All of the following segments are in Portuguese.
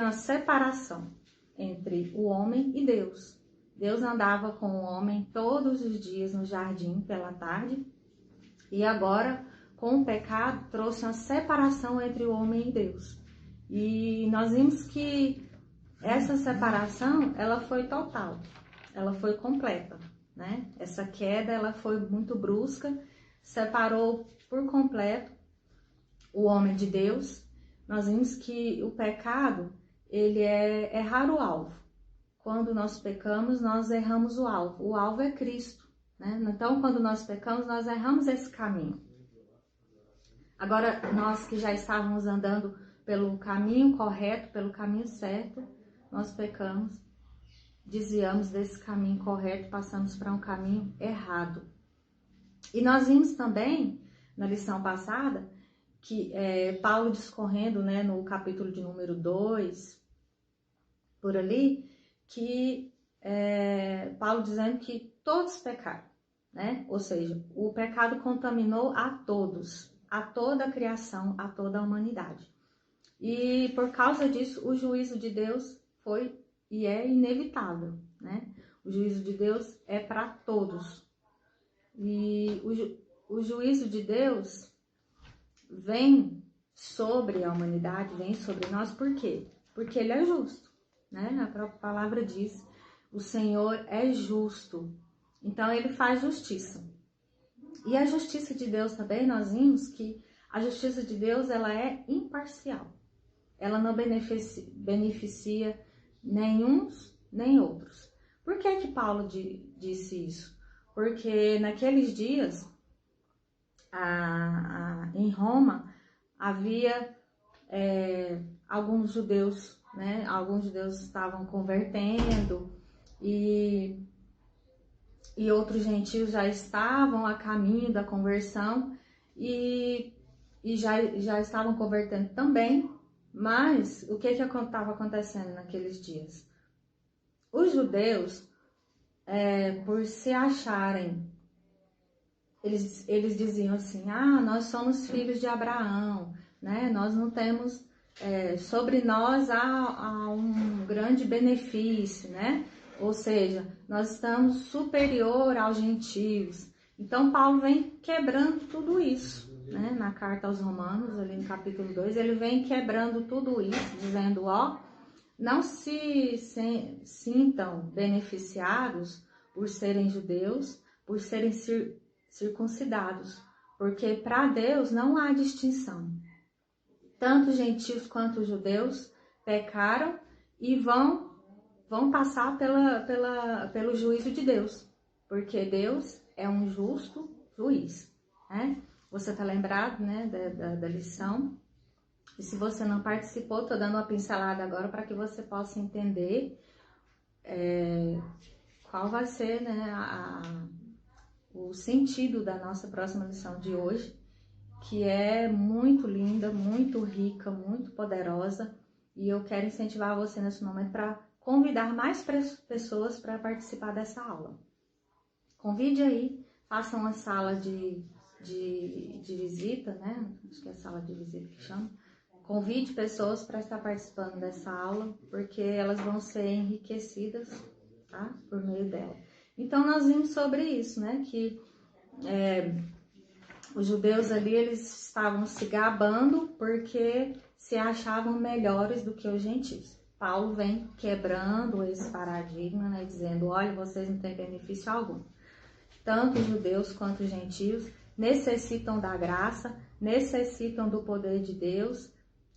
uma separação entre o homem e Deus. Deus andava com o homem todos os dias no jardim pela tarde, e agora, com o pecado, trouxe uma separação entre o homem e Deus. E nós vimos que essa separação, ela foi total, ela foi completa, né? Essa queda, ela foi muito brusca, separou por completo o homem de Deus. Nós vimos que o pecado, ele é errar o alvo. Quando nós pecamos, nós erramos o alvo. O alvo é Cristo, né? Então, quando nós pecamos, nós erramos esse caminho. Agora, nós que já estávamos andando pelo caminho correto, pelo caminho certo, nós pecamos, desviamos desse caminho correto, passamos para um caminho errado. E nós vimos também, na lição passada, que Paulo discorrendo, né, no capítulo de número 2, por ali, que Paulo dizendo que todos pecaram, né? Ou seja, o pecado contaminou a todos, a toda a criação, a toda a humanidade. E por causa disso, o juízo de Deus foi e é inevitável, né? O juízo de Deus é para todos. E o juízo de Deus vem sobre a humanidade, vem sobre nós, por quê? Porque ele é justo, né? A própria palavra diz, o Senhor é justo, então ele faz justiça. E a justiça de Deus também, nós vimos que a justiça de Deus, ela é imparcial. Ela não beneficia nem uns, nem outros. Por que Paulo disse isso? Porque naqueles dias, em Roma, havia alguns judeus, né? Alguns judeus estavam convertendo e outros gentios já estavam a caminho da conversão e já estavam convertendo também. Mas o que estava acontecendo naqueles dias? Os judeus, por se acharem, eles diziam assim, nós somos filhos de Abraão, né? Nós não temos, sobre nós há um grande benefício, né? Ou seja, nós estamos superior aos gentios. Então Paulo vem quebrando tudo isso, né? Na carta aos Romanos, ali no capítulo 2, ele vem quebrando tudo isso, dizendo, não se sintam beneficiados por serem judeus, por serem circuncidados, porque para Deus não há distinção. Tanto gentios quanto judeus pecaram e vão passar pelo juízo de Deus, porque Deus é um justo juiz, né? Você está lembrado, né, da lição? E se você não participou, estou dando uma pincelada agora para que você possa entender qual vai ser, né, o sentido da nossa próxima lição de hoje, que é muito linda, muito rica, muito poderosa, e eu quero incentivar você nesse momento para convidar mais pessoas para participar dessa aula. Convide aí, faça uma sala de visita, né? Acho que é a sala de visita que chama. Convide pessoas para estar participando dessa aula, porque elas vão ser enriquecidas, tá? Por meio dela. Então, nós vimos sobre isso, né? Que os judeus ali, eles estavam se gabando porque se achavam melhores do que os gentios. Paulo vem quebrando esse paradigma, né? Dizendo, olha, vocês não têm benefício algum. Tanto os judeus quanto os gentios necessitam da graça, necessitam do poder de Deus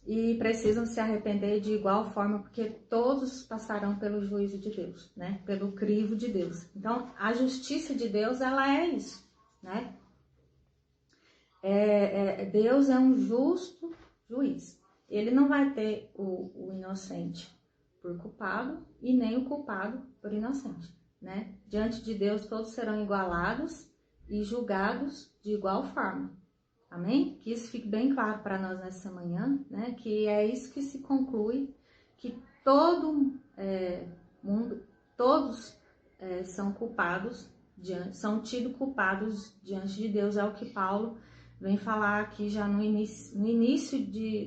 e precisam se arrepender de igual forma, porque todos passarão pelo juízo de Deus, né? Pelo crivo de Deus. Então, a justiça de Deus, ela é isso, né? Deus é um justo juiz. Ele não vai ter o inocente por culpado e nem o culpado por inocente, né? Diante de Deus todos serão igualados e julgados de igual forma. Amém? Que isso fique bem claro para nós nessa manhã, né? Que é isso que se conclui, que todo mundo, todos são culpados, são tidos culpados diante de Deus, é o que Paulo vem falar aqui já no início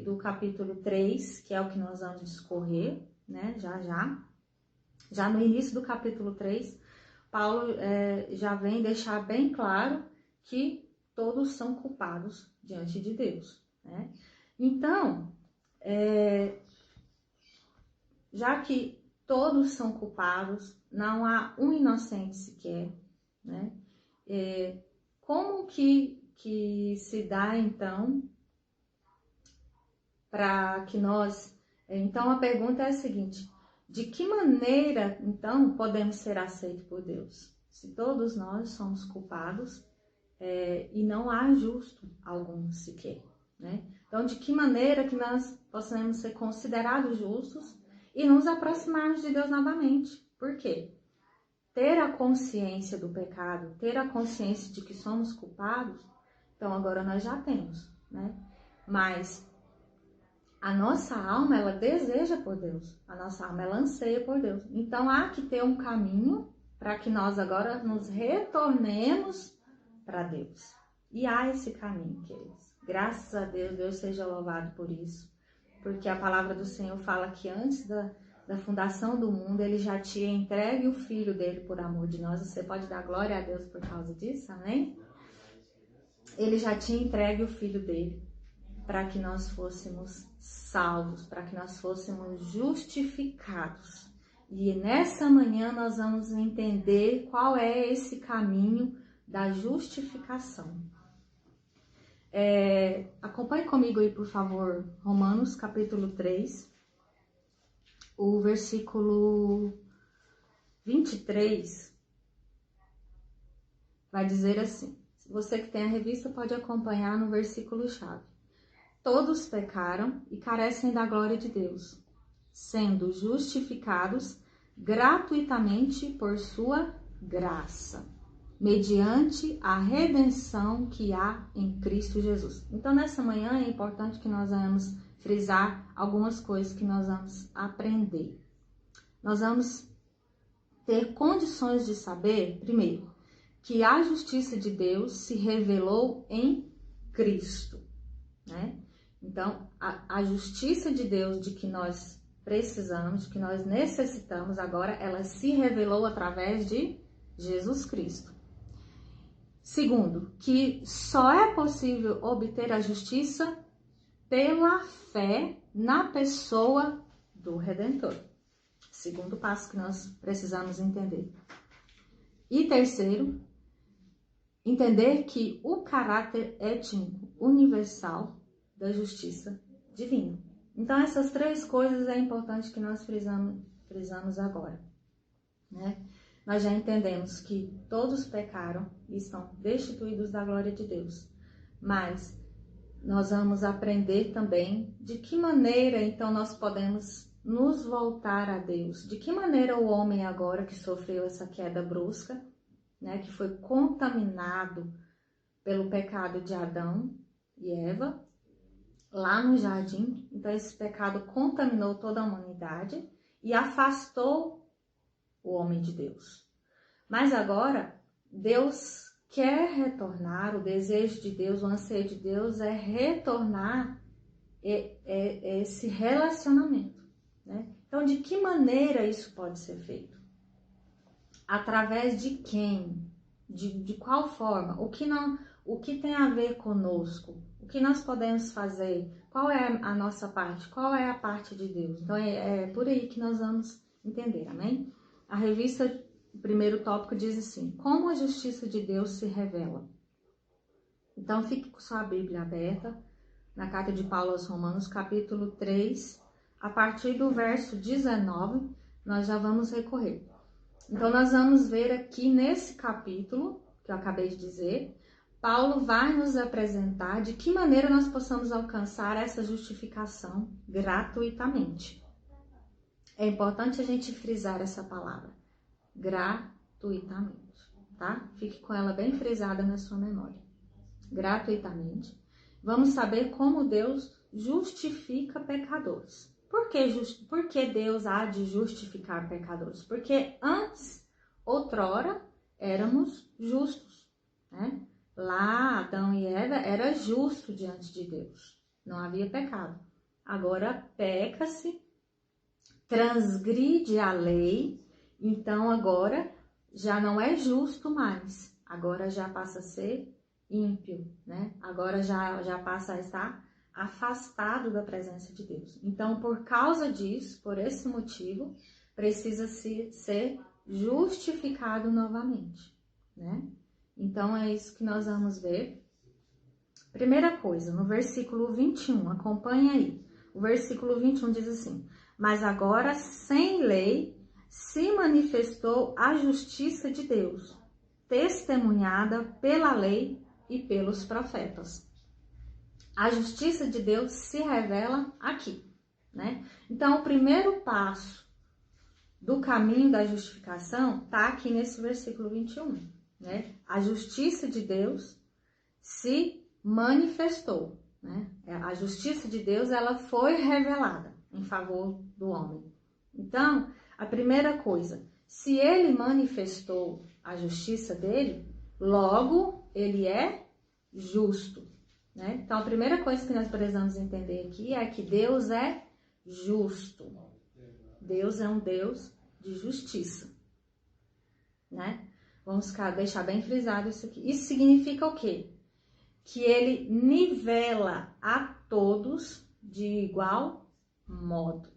do capítulo 3, que é o que nós vamos discorrer, né, já no início do capítulo 3, Paulo já vem deixar bem claro que todos são culpados diante de Deus, né? Então, já que todos são culpados, não há um inocente sequer, né? Como que se dá, então, para que nós... Então, a pergunta é a seguinte: de que maneira, então, podemos ser aceitos por Deus? Se todos nós somos culpados e não há justo algum sequer, né? Então, de que maneira que nós possamos ser considerados justos e nos aproximarmos de Deus novamente? Por quê? Ter a consciência do pecado, ter a consciência de que somos culpados, então agora nós já temos, né? Mas a nossa alma, ela deseja por Deus, a nossa alma, ela anseia por Deus. Então há que ter um caminho para que nós agora nos retornemos para Deus. E há esse caminho, queridos. Graças a Deus, Deus seja louvado por isso. Porque a palavra do Senhor fala que antes da fundação do mundo, Ele já tinha entregue o Filho dele por amor de nós. Você pode dar glória a Deus por causa disso, amém? Ele já tinha entregue o Filho dele para que nós fôssemos salvos, para que nós fôssemos justificados. E nessa manhã nós vamos entender qual é esse caminho da justificação. Acompanhe comigo aí, por favor, Romanos capítulo 3, o versículo 23, vai dizer assim, você que tem a revista pode acompanhar no versículo-chave. Todos pecaram e carecem da glória de Deus, sendo justificados gratuitamente por sua graça, mediante a redenção que há em Cristo Jesus. Então, nessa manhã é importante que nós vamos frisar algumas coisas que nós vamos aprender. Nós vamos ter condições de saber, primeiro, que a justiça de Deus se revelou em Cristo, né? Então, a justiça de Deus de que nós precisamos, de que nós necessitamos agora, ela se revelou através de Jesus Cristo. Segundo, que só é possível obter a justiça pela fé na pessoa do Redentor. Segundo passo que nós precisamos entender. E terceiro, entender que o caráter étnico universal da justiça divina. Então, essas três coisas é importante que nós frisamos agora, né? Nós já entendemos que todos pecaram e estão destituídos da glória de Deus, mas nós vamos aprender também de que maneira, então, nós podemos nos voltar a Deus. De que maneira o homem agora que sofreu essa queda brusca, né, que foi contaminado pelo pecado de Adão e Eva, lá no jardim, então esse pecado contaminou toda a humanidade e afastou o homem de Deus. Mas agora, Deus quer retornar, o desejo de Deus, o anseio de Deus é retornar esse relacionamento, né? Então, de que maneira isso pode ser feito? Através de quem? De qual forma? O que tem a ver conosco? O que nós podemos fazer? Qual é a nossa parte? Qual é a parte de Deus? Então, é por aí que nós vamos entender, amém? A revista, o primeiro tópico diz assim, como a justiça de Deus se revela? Então, fique com sua Bíblia aberta, na carta de Paulo aos Romanos, capítulo 3, a partir do verso 19, nós já vamos recorrer. Então, nós vamos ver aqui nesse capítulo, que eu acabei de dizer, Paulo vai nos apresentar de que maneira nós possamos alcançar essa justificação gratuitamente. É importante a gente frisar essa palavra, gratuitamente, tá? Fique com ela bem frisada na sua memória. Gratuitamente. Vamos saber como Deus justifica pecadores. Por que Deus há de justificar pecadores? Porque antes, outrora, éramos justos, né? Lá, Adão e Eva era justo diante de Deus, não havia pecado. Agora peca-se, transgride a lei, então agora já não é justo mais, agora já passa a ser ímpio, né? Agora já passa a estar afastado da presença de Deus. Então, por causa disso, por esse motivo, precisa ser justificado novamente, né? Então, é isso que nós vamos ver. Primeira coisa, no versículo 21, acompanha aí. O versículo 21 diz assim: mas agora, sem lei, se manifestou a justiça de Deus, testemunhada pela lei e pelos profetas. A justiça de Deus se revela aqui, né? Então, o primeiro passo do caminho da justificação está aqui nesse versículo 21, né? A justiça de Deus se manifestou, né? A justiça de Deus, ela foi revelada em favor do homem. Então, a primeira coisa, se ele manifestou a justiça dele, logo ele é justo, né? Então, a primeira coisa que nós precisamos entender aqui é que Deus é justo. Deus é um Deus de justiça, né? Vamos deixar bem frisado isso aqui. Isso significa o quê? Que ele nivela a todos de igual modo.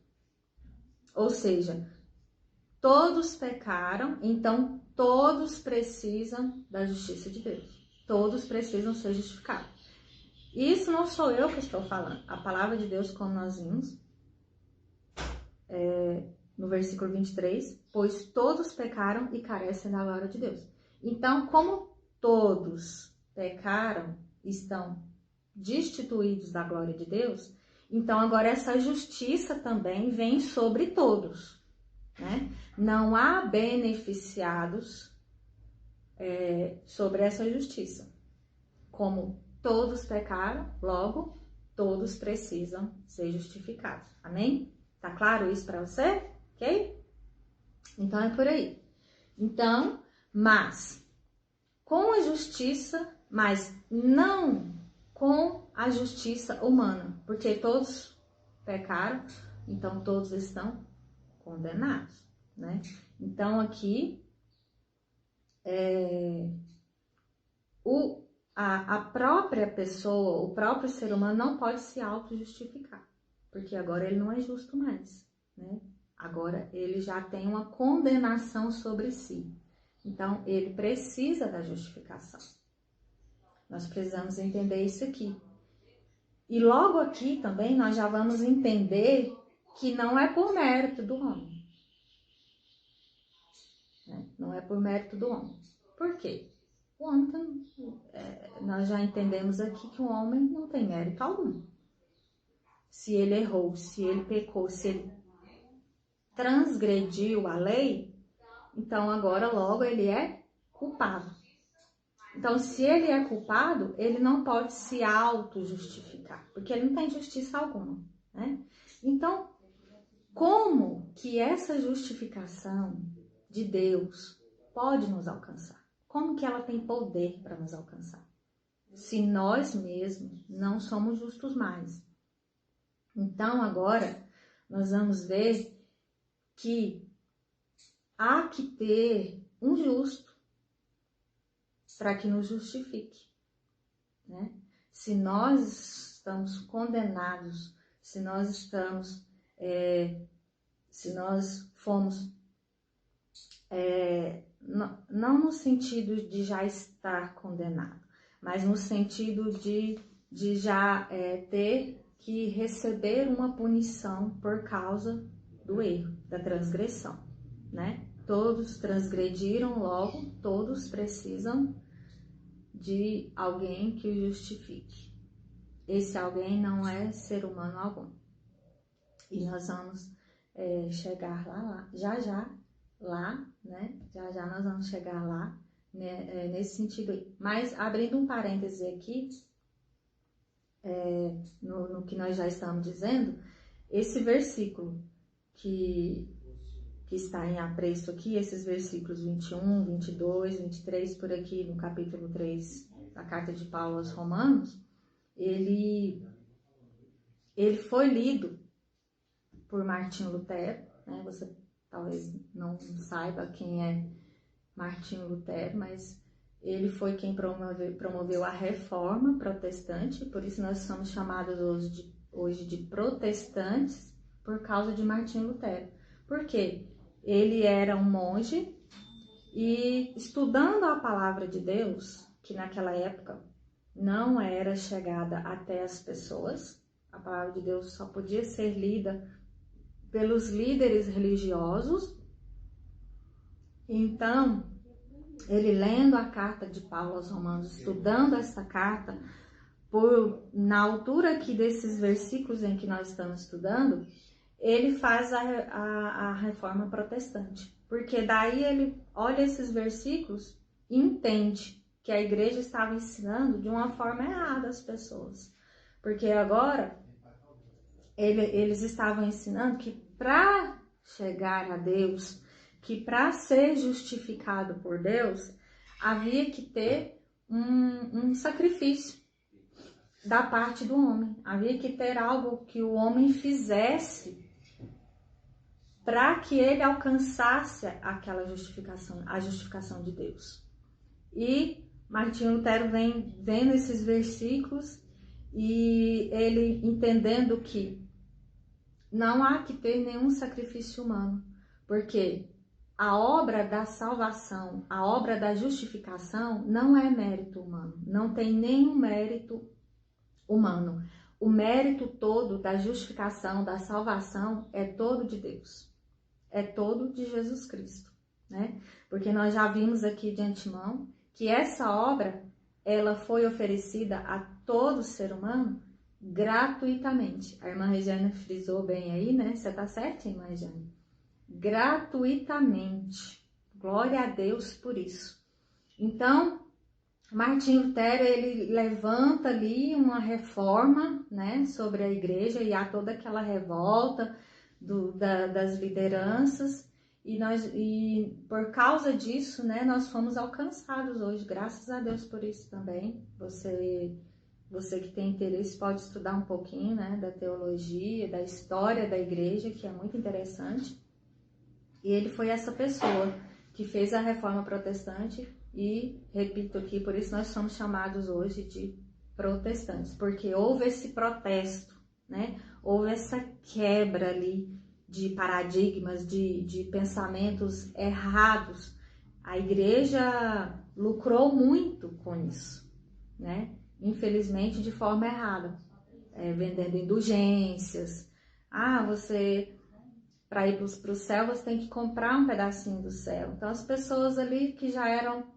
Ou seja, todos pecaram, então todos precisam da justiça de Deus. Todos precisam ser justificados. Isso não sou eu que estou falando. A palavra de Deus, como nós vimos, no versículo 23, pois todos pecaram e carecem da glória de Deus. Então, como todos pecaram, estão destituídos da glória de Deus, então agora essa justiça também vem sobre todos, né? Não há beneficiados sobre essa justiça. Como todos pecaram, logo todos precisam ser justificados. Amém? Tá claro isso para você? Ok? Então é por aí. Então, mas com a justiça, mas não com a justiça humana, porque todos pecaram, então todos estão condenados, né? Então aqui a própria pessoa, o próprio ser humano não pode se auto-justificar, porque agora ele não é justo mais, né? Agora ele já tem uma condenação sobre si. Então ele precisa da justificação. Nós precisamos entender isso aqui. E logo aqui também nós já vamos entender que não é por mérito do homem. Né? Não é por mérito do homem. Por quê? O homem nós já entendemos aqui que o homem não tem mérito algum. Se ele errou, se ele pecou, se ele transgrediu a lei, então agora logo ele é culpado. Então, se ele é culpado, ele não pode se auto-justificar, porque ele não tem justiça alguma, né? Então, como que essa justificação de Deus pode nos alcançar? Como que ela tem poder para nos alcançar? Se nós mesmos não somos justos mais. Então, agora, nós vamos ver que há que ter um justo para que nos justifique, né? Se nós estamos condenados, se nós estamos, se nós fomos, não no sentido de já estar condenado, mas no sentido de já ter que receber uma punição por causa do erro, da transgressão, né? Todos transgrediram, logo todos precisam de alguém que o justifique. Esse alguém não é ser humano algum. E nós vamos chegar já lá, né? Já nós vamos chegar lá, né? Nesse sentido aí. Mas, abrindo um parêntese aqui, no que nós já estamos dizendo, esse versículo que está em apreço aqui, esses versículos 21, 22, 23, por aqui no capítulo 3 da carta de Paulo aos Romanos, ele foi lido por Martinho Lutero, né? Você talvez não saiba quem é Martinho Lutero, mas ele foi quem promoveu a reforma protestante, por isso nós somos chamados hoje de protestantes, por causa de Martinho Lutero. Por quê? Ele era um monge e estudando a palavra de Deus, que naquela época não era chegada até as pessoas, a palavra de Deus só podia ser lida pelos líderes religiosos. Então, ele lendo a carta de Paulo aos Romanos, estudando essa carta, na altura aqui desses versículos em que nós estamos estudando, ele faz a reforma protestante. Porque daí ele olha esses versículos e entende que a igreja estava ensinando de uma forma errada as pessoas. Porque agora eles estavam ensinando que para chegar a Deus, que para ser justificado por Deus, havia que ter um sacrifício da parte do homem. Havia que ter algo que o homem fizesse para que ele alcançasse aquela justificação, a justificação de Deus. E Martinho Lutero vem vendo esses versículos e ele entendendo que não há que ter nenhum sacrifício humano, porque a obra da salvação, a obra da justificação não é mérito humano, não tem nenhum mérito humano. O mérito todo da justificação, da salvação é todo de Deus, é todo de Jesus Cristo, né? Porque nós já vimos aqui de antemão que essa obra, ela foi oferecida a todo ser humano gratuitamente. A irmã Regiane frisou bem aí, né? Você tá certa, irmã Regiane? Gratuitamente. Glória a Deus por isso. Então, Martinho Lutero, ele levanta ali uma reforma, né, sobre a igreja, e há toda aquela revolta das lideranças, e por causa disso, né, nós fomos alcançados hoje, graças a Deus por isso também. Você que tem interesse pode estudar um pouquinho, né, da teologia, da história da igreja, que é muito interessante. E ele foi essa pessoa que fez a reforma protestante e, repito aqui, por isso nós somos chamados hoje de protestantes, porque houve esse protesto, né? Houve essa quebra ali de paradigmas, de pensamentos errados. A igreja lucrou muito com isso, né? Infelizmente de forma errada, vendendo indulgências. Você... Para ir para o céu, você tem que comprar um pedacinho do céu. Então, as pessoas ali que já eram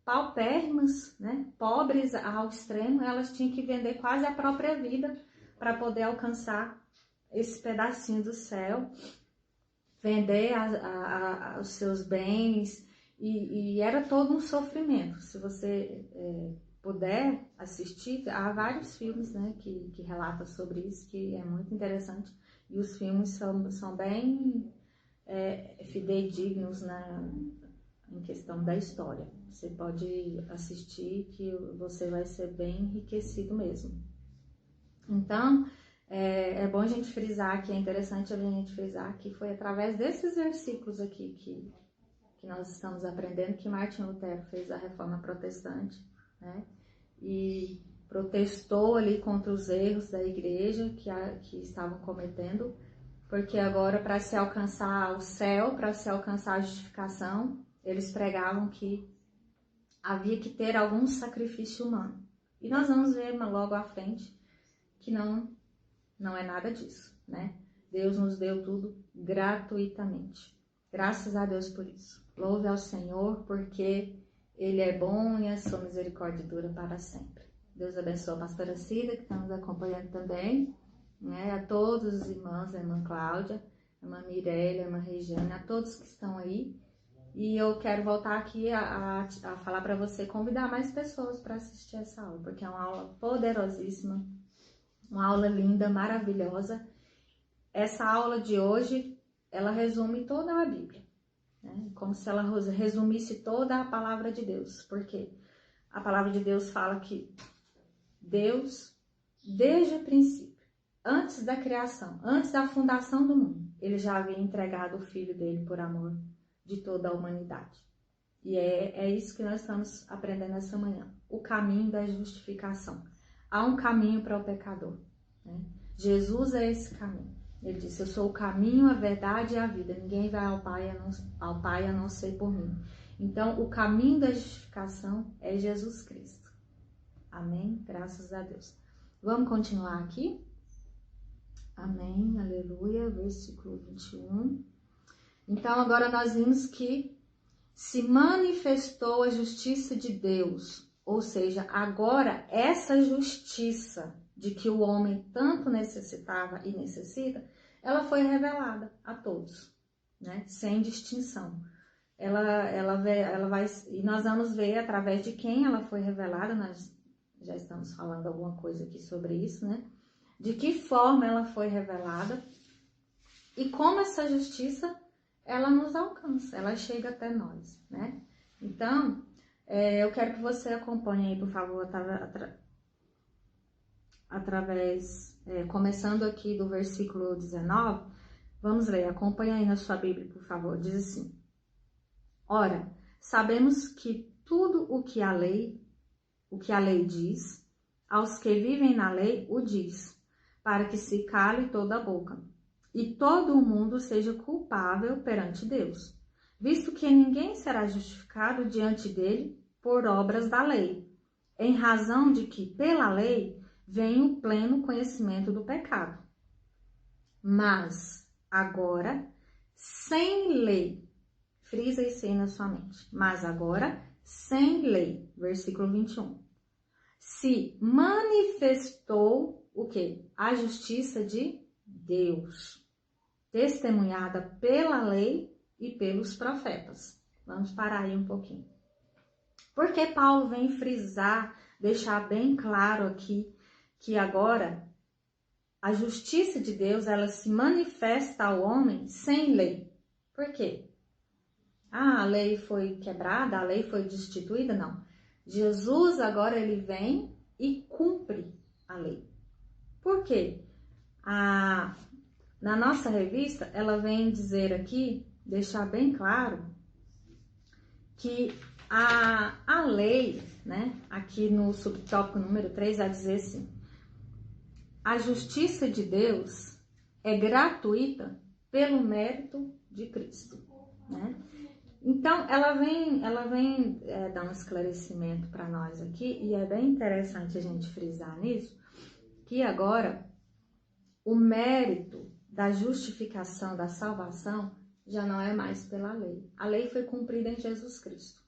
paupérrimas, né, pobres ao extremo, elas tinham que vender quase a própria vida para poder alcançar esse pedacinho do céu, vender os seus bens, e era todo um sofrimento. Se você puder assistir, há vários filmes, né, que relatam sobre isso, que é muito interessante. E os filmes são bem fidedignos em questão da história. Você pode assistir que você vai ser bem enriquecido mesmo. Então, é bom a gente frisar que é interessante a gente frisar que foi através desses versículos aqui que nós estamos aprendendo que Martinho Lutero fez a reforma protestante, né? E protestou ali contra os erros da igreja que estavam cometendo, porque agora para se alcançar o céu, para se alcançar a justificação, eles pregavam que havia que ter algum sacrifício humano. E nós vamos ver logo à frente que não é nada disso, né? Deus nos deu tudo gratuitamente. Graças a Deus por isso. Louve ao Senhor, porque Ele é bom e a sua misericórdia dura para sempre. Deus abençoe a pastora Cida, que está nos acompanhando também, né? A todos os irmãos, a irmã Cláudia, a irmã Mireia, a irmã Regiane, a todos que estão aí. E eu quero voltar aqui a falar para você, convidar mais pessoas para assistir essa aula, porque é uma aula poderosíssima, uma aula linda, maravilhosa. Essa aula de hoje, ela resume toda a Bíblia, né? Como se ela resumisse toda a palavra de Deus. Por quê? a palavra de Deus fala que Deus, desde o princípio, antes da criação, antes da fundação do mundo, ele já havia entregado o Filho dele por amor de toda a humanidade. E é isso que nós estamos aprendendo essa manhã, o caminho da justificação. Há um caminho para o pecador, né? Jesus é esse caminho. Ele disse, eu sou o caminho, a verdade e a vida. Ninguém vai ao Pai a não ser por mim. Então, o caminho da justificação é Jesus Cristo. Amém? Graças a Deus. Vamos continuar aqui? Amém, aleluia, versículo 21. Então, agora nós vimos que se manifestou a justiça de Deus, ou seja, agora essa justiça de que o homem tanto necessitava e necessita, ela foi revelada a todos, né? Sem distinção. Ela vai, e nós vamos ver através de quem ela foi revelada, nós já estamos falando alguma coisa aqui sobre isso, né? De que forma ela foi revelada e como essa justiça, ela nos alcança, ela chega até nós, né? Então, eu quero que você acompanhe aí, por favor, começando aqui do versículo 19, vamos ler, acompanha aí na sua Bíblia, por favor, diz assim: ora, sabemos que tudo o que a lei diz, aos que vivem na lei o diz, para que se cale toda a boca, e todo o mundo seja culpável perante Deus, visto que ninguém será justificado diante dele por obras da lei, em razão de que, pela lei, vem o pleno conhecimento do pecado. Mas, agora, sem lei, frisa isso aí na sua mente, mas agora, sem lei, versículo 21, se manifestou o quê? A justiça de Deus, testemunhada pela lei e pelos profetas. Vamos parar aí um pouquinho. Porque Paulo vem frisar, deixar bem claro aqui, que agora a justiça de Deus, ela se manifesta ao homem sem lei. Por quê? A lei foi quebrada, a lei foi destituída? Não. Jesus agora ele vem e cumpre a lei. Por quê? Na nossa revista, ela vem dizer aqui, deixar bem claro, que a lei, né, aqui no subtópico número 3, vai dizer assim: a justiça de Deus é gratuita pelo mérito de Cristo, né? Então, ela vem dar um esclarecimento para nós aqui, e é bem interessante a gente frisar nisso, que agora o mérito da justificação, da salvação, já não é mais pela lei. A lei foi cumprida em Jesus Cristo.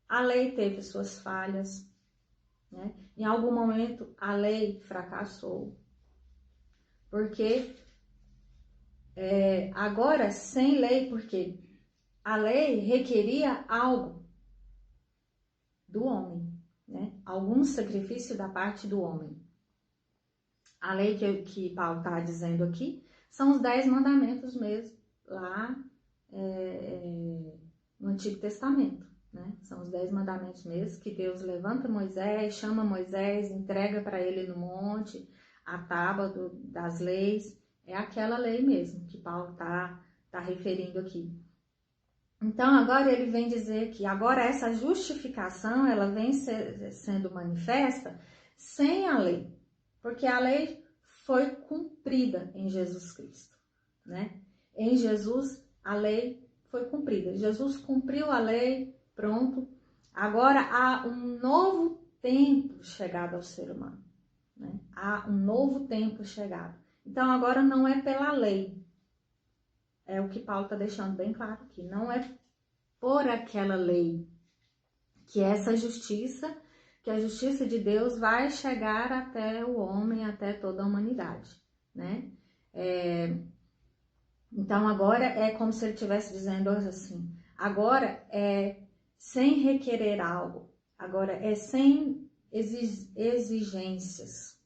A lei teve suas falhas, né? Em algum momento a lei fracassou, porque agora sem lei, porque a lei requeria algo do homem, né? Algum sacrifício da parte do homem. A lei que Paulo está dizendo aqui são os 10 mandamentos mesmo, lá no Antigo Testamento, né? São os 10 mandamentos mesmo, que Deus levanta Moisés, chama Moisés, entrega para ele no monte a tábua das leis. É aquela lei mesmo que Paulo está referindo aqui. Então, agora ele vem dizer que agora essa justificação, ela vem sendo manifesta sem a lei, porque a lei foi cumprida em Jesus Cristo, né? Em Jesus, a lei foi cumprida. Jesus cumpriu a lei, pronto. Agora há um novo tempo chegado ao ser humano, né? Há um novo tempo chegado. Então, agora não é pela lei. É o que Paulo está deixando bem claro aqui. Não é por aquela lei que essa justiça, que a justiça de Deus vai chegar até o homem, até toda a humanidade, né? Então, agora é como se ele estivesse dizendo assim, agora é sem requerer algo, agora é sem exigências,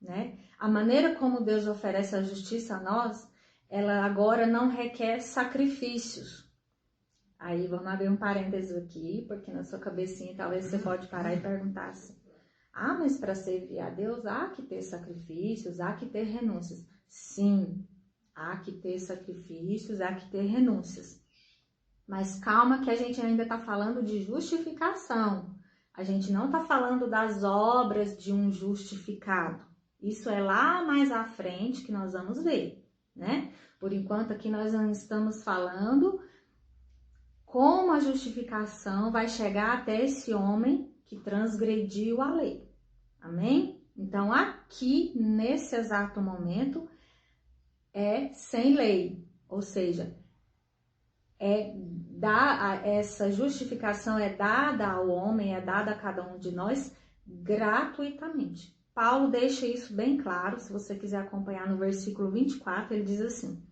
né? A maneira como Deus oferece a justiça a nós, ela agora não requer sacrifícios. Aí vamos abrir um parênteses aqui, porque na sua cabecinha talvez você pode parar e perguntar assim: ah, mas para servir a Deus há que ter sacrifícios, há que ter renúncias. Sim, há que ter sacrifícios, há que ter renúncias. Mas calma que a gente ainda está falando de justificação. A gente não está falando das obras de um justificado. Isso é lá mais à frente que nós vamos ver, né? Por enquanto aqui nós não estamos falando como a justificação vai chegar até esse homem que transgrediu a lei. Amém? Então aqui, nesse exato momento, é sem lei, ou seja, essa justificação é dada ao homem, é dada a cada um de nós gratuitamente. Paulo deixa isso bem claro, se você quiser acompanhar no versículo 24, ele diz assim: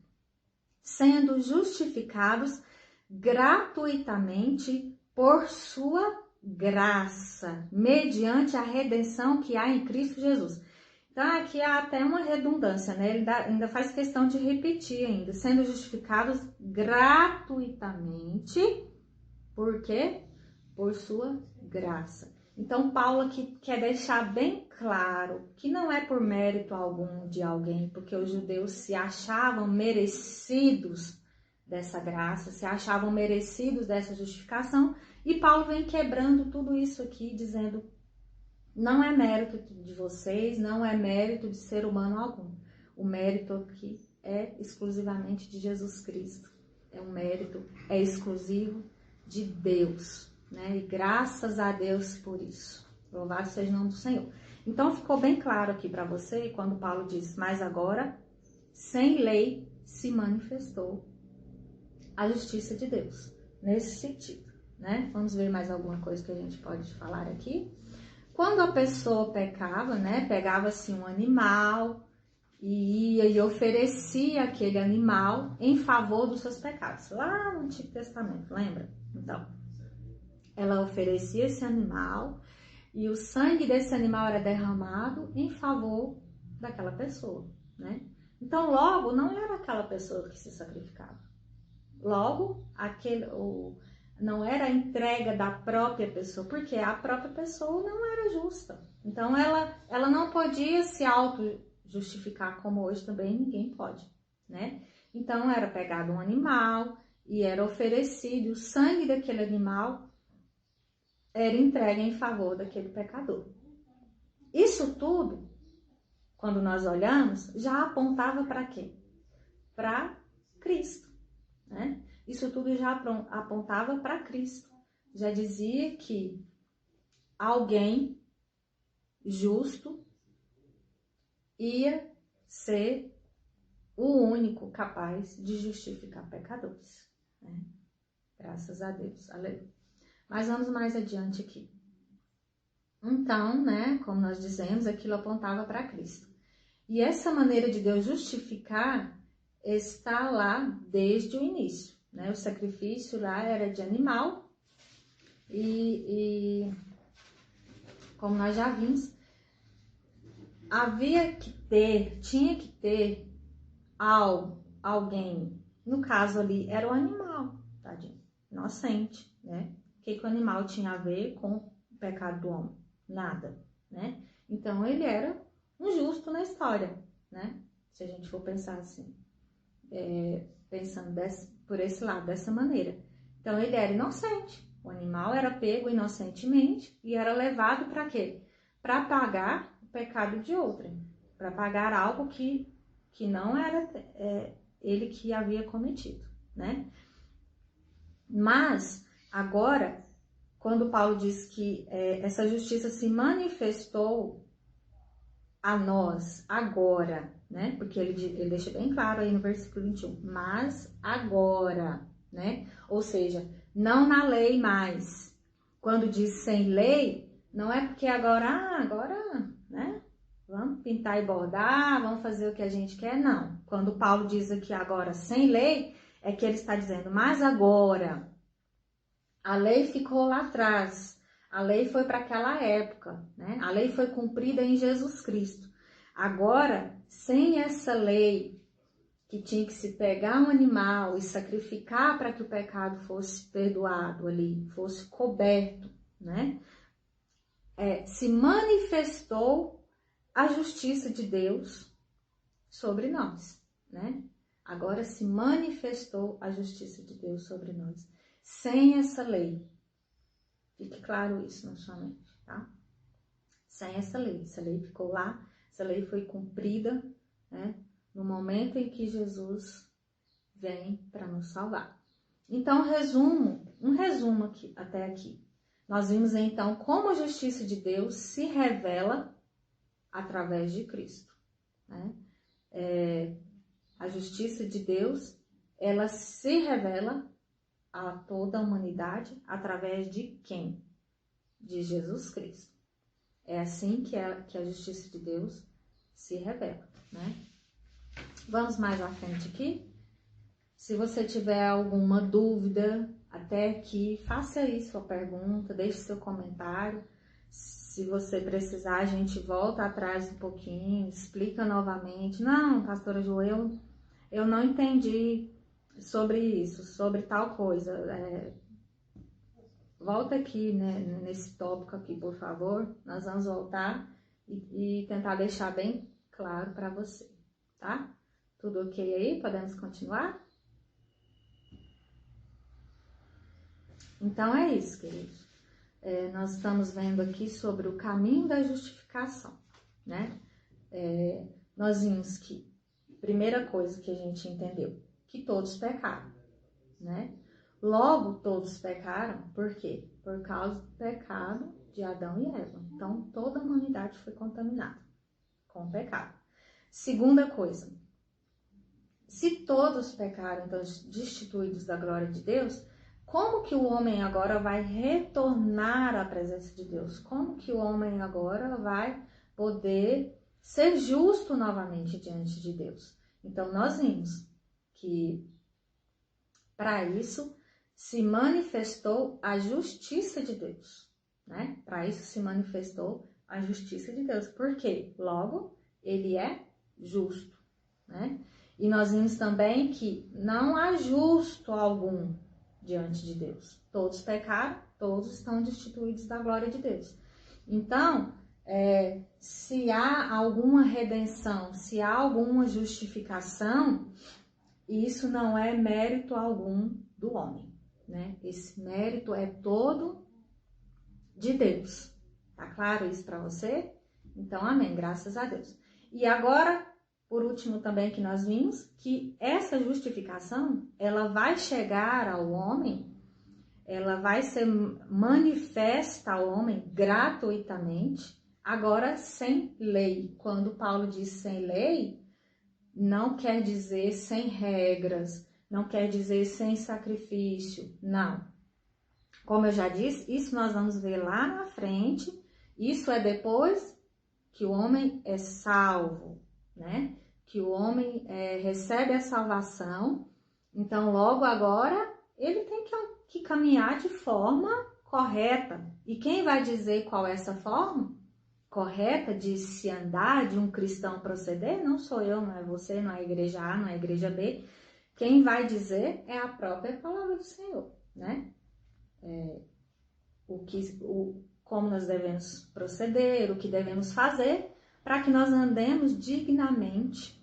sendo justificados gratuitamente por sua graça, mediante a redenção que há em Cristo Jesus. Então, aqui há até uma redundância, né? Ele ainda faz questão de repetir ainda, sendo justificados gratuitamente, por quê? Por sua graça. Então, Paulo aqui quer deixar bem claro que não é por mérito algum de alguém, porque os judeus se achavam merecidos dessa graça, se achavam merecidos dessa justificação, e Paulo vem quebrando tudo isso aqui, dizendo: não é mérito de vocês, não é mérito de ser humano algum. O mérito aqui é exclusivamente de Jesus Cristo. É um mérito, é exclusivo de Deus, né? E graças a Deus por isso. Louvado seja o nome do Senhor. Então ficou bem claro aqui para você, quando Paulo diz: mas agora, sem lei, se manifestou a justiça de Deus. Nesse sentido, né? Vamos ver mais alguma coisa que a gente pode falar aqui. Quando a pessoa pecava, né, pegava-se um animal e ia e oferecia aquele animal em favor dos seus pecados. Lá no Antigo Testamento, lembra? Então, ela oferecia esse animal e o sangue desse animal era derramado em favor daquela pessoa, né? Então, logo, não era aquela pessoa que se sacrificava. Logo, não era a entrega da própria pessoa, porque a própria pessoa não era justa. Então, ela não podia se auto-justificar, como hoje também ninguém pode, né? Então, era pegado um animal e era oferecido, o sangue daquele animal era entregue em favor daquele pecador. Isso tudo, quando nós olhamos, já apontava para quê? Para Cristo, né? Isso tudo já apontava para Cristo. Já dizia que alguém justo ia ser o único capaz de justificar pecadores, né? Graças a Deus. Aleluia. Mas vamos mais adiante aqui. Então, né, como nós dizemos, aquilo apontava para Cristo. E essa maneira de Deus justificar está lá desde o início, né? O sacrifício lá era de animal e como nós já vimos, tinha que ter alguém, no caso ali era o animal, tadinho, inocente, né? O que o animal tinha a ver com o pecado do homem? Nada, né? Então ele era um justo na história, né? Se a gente for pensar assim, pensando por esse lado, dessa maneira. Então ele era inocente, o animal era pego inocentemente e era levado para quê? Para pagar o pecado de outrem, para pagar algo que não era ele que havia cometido, né? Mas agora, quando Paulo diz que essa justiça se manifestou a nós agora, né? Porque ele deixa bem claro aí no versículo 21, mas agora, né? Ou seja, não na lei mais. Quando diz sem lei, não é porque agora, né? Vamos pintar e bordar, vamos fazer o que a gente quer, não. Quando Paulo diz aqui agora sem lei, é que ele está dizendo, mas agora, a lei ficou lá atrás. A lei foi para aquela época, né? A lei foi cumprida em Jesus Cristo. Agora, sem essa lei que tinha que se pegar um animal e sacrificar para que o pecado fosse perdoado ali, fosse coberto, né? Se manifestou a justiça de Deus sobre nós, né? Agora se manifestou a justiça de Deus sobre nós, sem essa lei. Fique claro isso na sua mente, tá? Sem essa lei ficou lá, essa lei foi cumprida, né? No momento em que Jesus vem para nos salvar. Então, um resumo aqui, até aqui. Nós vimos então como a justiça de Deus se revela através de Cristo, né? A justiça de Deus, ela se revela a toda a humanidade através de quem? De Jesus Cristo. É assim que a justiça de Deus se revela, né? Vamos mais à frente aqui. Se você tiver alguma dúvida até aqui, faça aí sua pergunta, deixe seu comentário. Se você precisar, a gente volta atrás um pouquinho, explica novamente. Não, pastora Ju, eu não entendi sobre isso, sobre tal coisa. Volta aqui, né, nesse tópico aqui, por favor. Nós vamos voltar e tentar deixar bem claro para você, tá? Tudo ok aí? Podemos continuar? Então é isso, queridos. Nós estamos vendo aqui sobre o caminho da justificação, né? Nós vimos que, primeira coisa que a gente entendeu, que todos pecaram, né? Logo, todos pecaram, por quê? Por causa do pecado de Adão e Eva. Então, toda a humanidade foi contaminada com o pecado. Segunda coisa, se todos pecaram, então, destituídos da glória de Deus, como que o homem agora vai retornar à presença de Deus? Como que o homem agora vai poder ser justo novamente diante de Deus? Então, nós vimos que, para isso, se manifestou a justiça de Deus, né? Para isso se manifestou a justiça de Deus. Por quê? Logo, ele é justo, né? E nós vimos também que não há justo algum diante de Deus. Todos pecaram, todos estão destituídos da glória de Deus. Então, se há alguma redenção, se há alguma justificação, isso não é mérito algum do homem, né? Esse mérito é todo de Deus. Tá claro isso para você? Então, amém, graças a Deus. E agora, por último também que nós vimos, que essa justificação, ela vai chegar ao homem, ela vai ser manifesta ao homem gratuitamente, agora sem lei. Quando Paulo diz sem lei, não quer dizer sem regras, não quer dizer sem sacrifício, não. Como eu já disse, isso nós vamos ver lá na frente, isso é depois que o homem é salvo, né? Que o homem recebe a salvação, então logo agora ele tem que caminhar de forma correta. E quem vai dizer qual é essa forma correta de se andar, de um cristão proceder? Não sou eu, não é você, não é a igreja A, não é a igreja B. Quem vai dizer é a própria palavra do Senhor, né? Como nós devemos proceder, o que devemos fazer para que nós andemos dignamente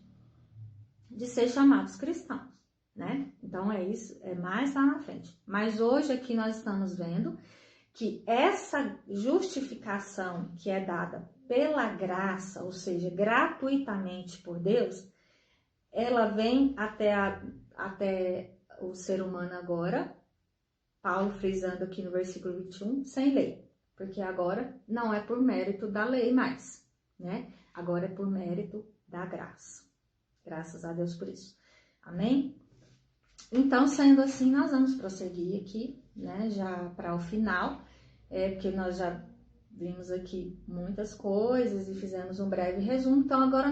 de ser chamados cristãos, né? Então é isso, é mais lá na frente. Mas hoje aqui nós estamos vendo que essa justificação que é dada pela graça, ou seja, gratuitamente por Deus, ela vem até o ser humano agora, Paulo frisando aqui no versículo 21, sem lei, porque agora não é por mérito da lei mais, né? Agora é por mérito da graça. Graças a Deus por isso. Amém? Então, sendo assim, nós vamos prosseguir aqui, né, já para o final, porque nós já vimos aqui muitas coisas e fizemos um breve resumo. Então, agora,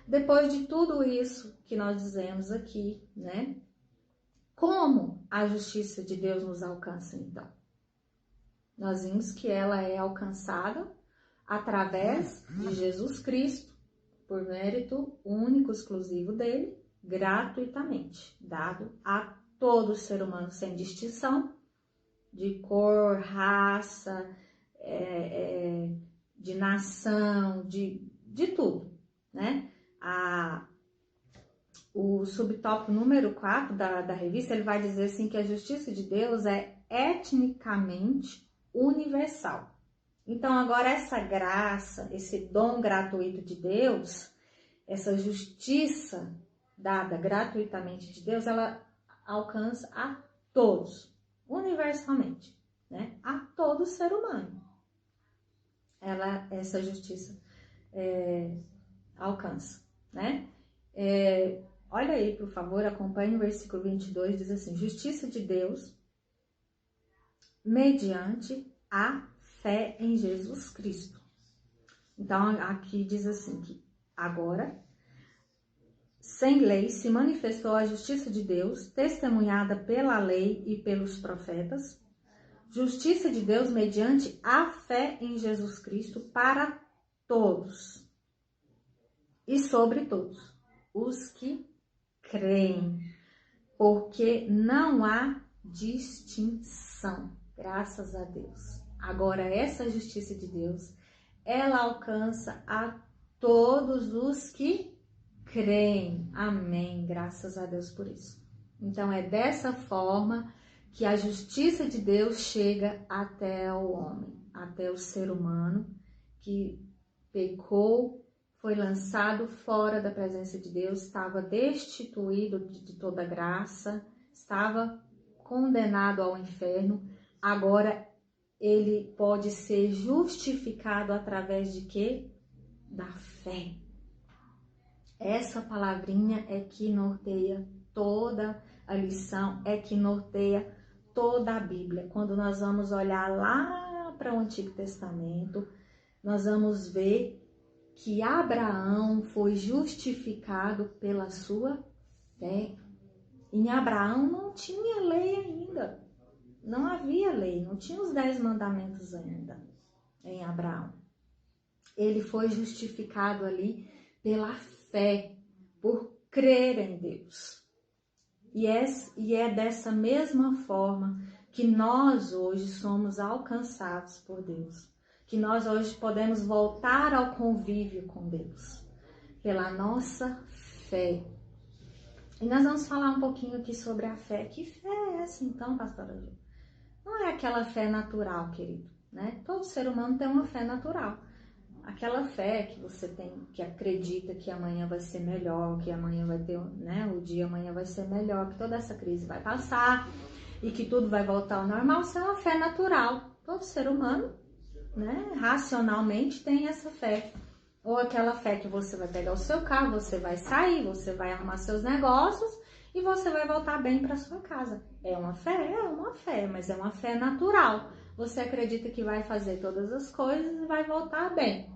depois de tudo isso que nós dizemos aqui, né, como a justiça de Deus nos alcança, então? Nós vimos que ela é alcançada através de Jesus Cristo, por mérito único, exclusivo dele, gratuitamente, dado a todo ser humano, sem distinção de cor, raça, de nação, de tudo, né? O subtópico número 4 da revista, ele vai dizer assim que a justiça de Deus é etnicamente universal. Então, agora essa graça, esse dom gratuito de Deus, essa justiça dada gratuitamente de Deus, ela alcança a todos, universalmente, né? A todo ser humano. Essa justiça alcança, né? Olha aí, por favor, acompanhe o versículo 22, diz assim: justiça de Deus mediante a fé em Jesus Cristo. Então, aqui diz assim que agora, sem lei, se manifestou a justiça de Deus, testemunhada pela lei e pelos profetas, justiça de Deus mediante a fé em Jesus Cristo para todos e sobre todos os que creem, porque não há distinção, graças a Deus. Agora, essa justiça de Deus, ela alcança a todos os que creem. Amém, graças a Deus por isso. Então, é dessa forma que a justiça de Deus chega até o homem, até o ser humano que pecou, foi lançado fora da presença de Deus, estava destituído de toda graça, estava condenado ao inferno. Agora ele pode ser justificado através de quê? Da fé. Essa palavrinha é que norteia toda a lição, é que norteia toda a Bíblia. Quando nós vamos olhar lá para o Antigo Testamento, nós vamos ver que Abraão foi justificado pela sua fé. Em Abraão não tinha lei ainda. Não havia lei, não tinha os 10 mandamentos ainda em Abraão. Ele foi justificado ali pela fé, por crer em Deus. E é dessa mesma forma que nós hoje somos alcançados por Deus. Que nós hoje podemos voltar ao convívio com Deus, pela nossa fé. E nós vamos falar um pouquinho aqui sobre a fé. Que fé é essa então, pastora Ju? Não é aquela fé natural, querido, né? Todo ser humano tem uma fé natural. Aquela fé que você tem, que acredita que amanhã vai ser melhor, que amanhã vai ter, né? O dia amanhã vai ser melhor, que toda essa crise vai passar e que tudo vai voltar ao normal. Isso é uma fé natural. Todo ser humano, né, racionalmente tem essa fé. Ou aquela fé que você vai pegar o seu carro, você vai sair, você vai arrumar seus negócios e você vai voltar bem para sua casa. É uma fé? É uma fé, mas é uma fé natural. Você acredita que vai fazer todas as coisas e vai voltar bem.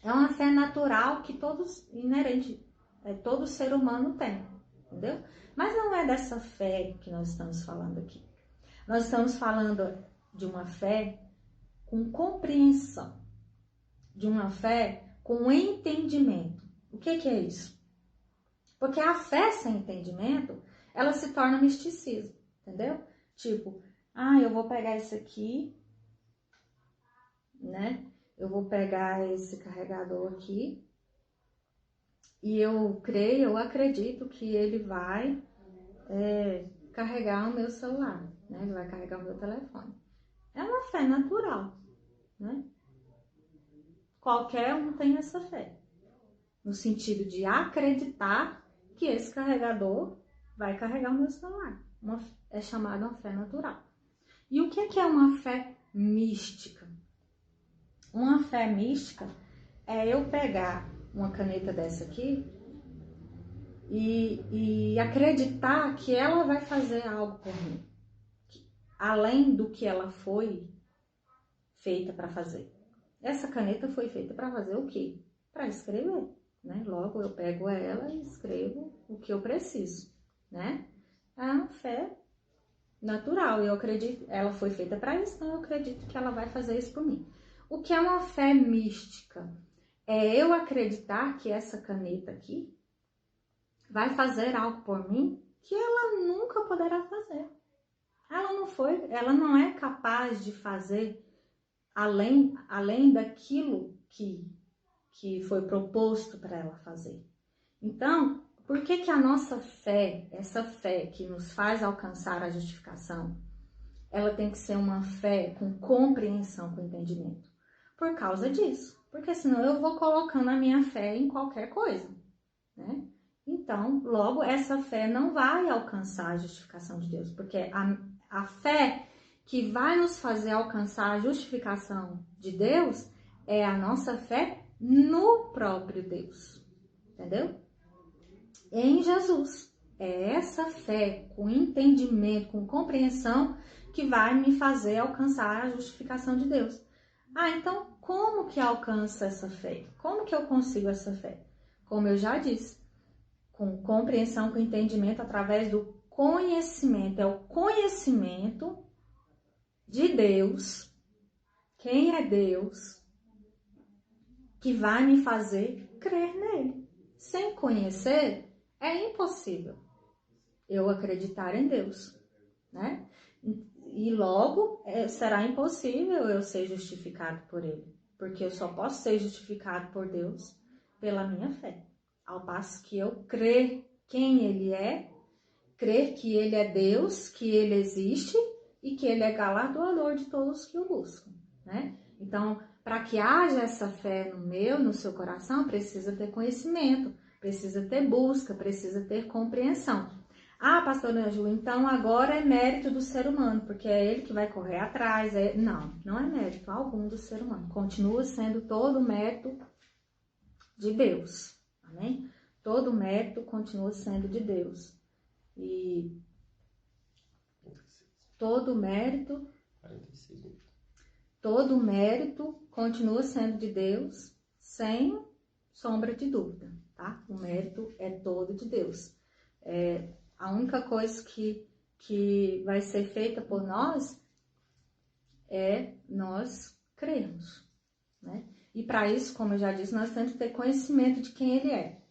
É uma fé natural que todo ser humano tem, entendeu? Mas não é dessa fé que nós estamos falando aqui. Nós estamos falando de uma fé com compreensão, de uma fé com entendimento. O que é isso? Porque a fé sem entendimento, ela se torna misticismo, entendeu? Tipo, eu vou pegar isso aqui, né? Eu vou pegar esse carregador aqui e eu acredito que ele vai carregar o meu celular, né? Ele vai carregar o meu telefone. É uma fé natural, né? Qualquer um tem essa fé, no sentido de acreditar que esse carregador vai carregar o meu celular. É chamada uma fé natural. E o que é uma fé mística? Uma fé mística é eu pegar uma caneta dessa aqui e acreditar que ela vai fazer algo por mim, além do que ela foi feita para fazer. Essa caneta foi feita para fazer o quê? Para escrever, né? Logo eu pego ela e escrevo o que eu preciso, né? É uma fé natural, eu acredito, ela foi feita para isso, então eu acredito que ela vai fazer isso por mim. O que é uma fé mística? É eu acreditar que essa caneta aqui, vai fazer algo por mim que ela nunca poderá fazer. Ela não é capaz de fazer além daquilo que foi proposto para ela fazer. Então, por que a nossa fé, essa fé que nos faz alcançar a justificação, ela tem que ser uma fé com compreensão, com entendimento? Por causa disso. Porque senão eu vou colocando a minha fé em qualquer coisa, né? Então, logo, essa fé não vai alcançar a justificação de Deus. Porque a fé que vai nos fazer alcançar a justificação de Deus é a nossa fé no próprio Deus. Entendeu? Em Jesus. É essa fé com entendimento, com compreensão que vai me fazer alcançar a justificação de Deus. Então como que alcança essa fé? Como que eu consigo essa fé? Como eu já disse, com compreensão, com entendimento, através do conhecimento. É o conhecimento de Deus, quem é Deus, que vai me fazer crer nele. Sem conhecer, é impossível eu acreditar em Deus, né? E logo será impossível eu ser justificado por ele, porque eu só posso ser justificado por Deus pela minha fé. Ao passo que eu crer quem ele é, crer que ele é Deus, que ele existe e que ele é galardoador de todos que o buscam, né? Então, para que haja essa fé no seu coração, precisa ter conhecimento, precisa ter busca, precisa ter compreensão. Pastora Ju, então agora é mérito do ser humano, porque é ele que vai correr atrás. Não é mérito algum do ser humano. Continua sendo todo mérito de Deus, amém? Todo mérito continua sendo de Deus. E todo mérito continua sendo de Deus, sem sombra de dúvida, tá? O mérito é todo de Deus. A única coisa que vai ser feita por nós é nós crermos, né? E para isso, como eu já disse, nós temos que ter conhecimento de quem ele é.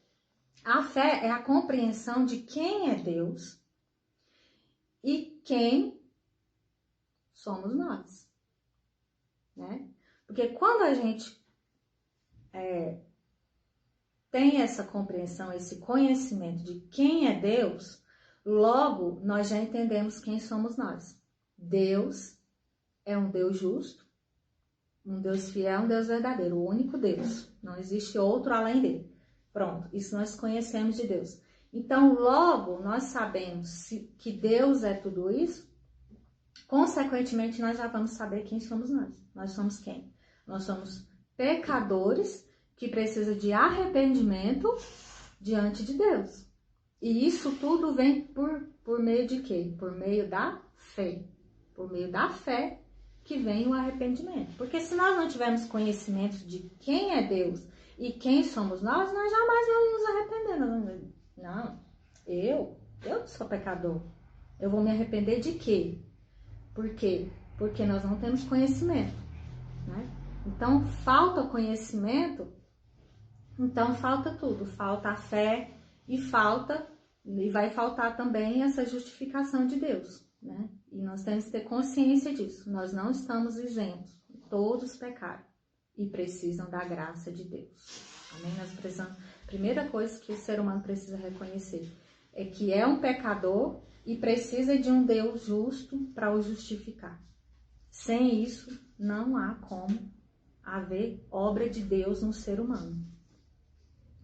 A fé é a compreensão de quem é Deus e quem somos nós, né? Porque quando a gente tem essa compreensão, esse conhecimento de quem é Deus, logo nós já entendemos quem somos nós. Deus é um Deus justo, um Deus fiel, um Deus verdadeiro, o único Deus. Não existe outro além dele. Pronto, isso nós conhecemos de Deus. Então, logo nós sabemos que Deus é tudo isso, consequentemente nós já vamos saber quem somos nós. Nós somos quem? Nós somos pecadores que precisam de arrependimento diante de Deus. E isso tudo vem por meio de quê? Por meio da fé. Por meio da fé que vem o arrependimento. Porque se nós não tivermos conhecimento de quem é Deus e quem somos nós jamais vamos nos arrepender. Não, eu sou pecador. Eu vou me arrepender de quê? Por quê? Porque nós não temos conhecimento, né? Então, falta conhecimento, então falta tudo. Falta a fé e vai faltar também essa justificação de Deus, né? E nós temos que ter consciência disso. Nós não estamos isentos. Todos pecaram e precisam da graça de Deus. Amém? Nós precisamos. A primeira coisa que o ser humano precisa reconhecer é que é um pecador e precisa de um Deus justo para o justificar. Sem isso, não há como haver obra de Deus no ser humano.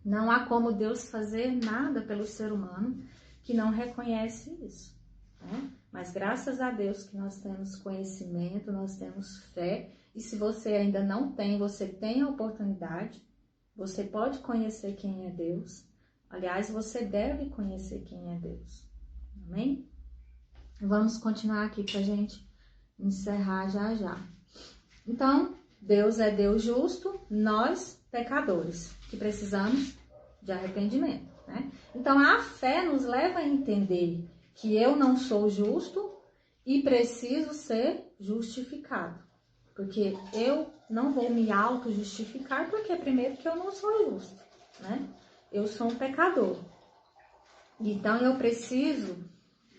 Não há como Deus fazer nada pelo ser humano que não reconhece isso, né? Mas graças a Deus que nós temos conhecimento, nós temos fé. E se você ainda não tem, você tem a oportunidade. Você pode conhecer quem é Deus. Aliás, você deve conhecer quem é Deus. Amém? Vamos continuar aqui para a gente encerrar já. Então, Deus é Deus justo, nós, pecadores, que precisamos de arrependimento, né? Então, a fé nos leva a entender que eu não sou justo e preciso ser justificado. Porque eu não vou me auto-justificar, porque primeiro que eu não sou justo, né? Eu sou um pecador. Então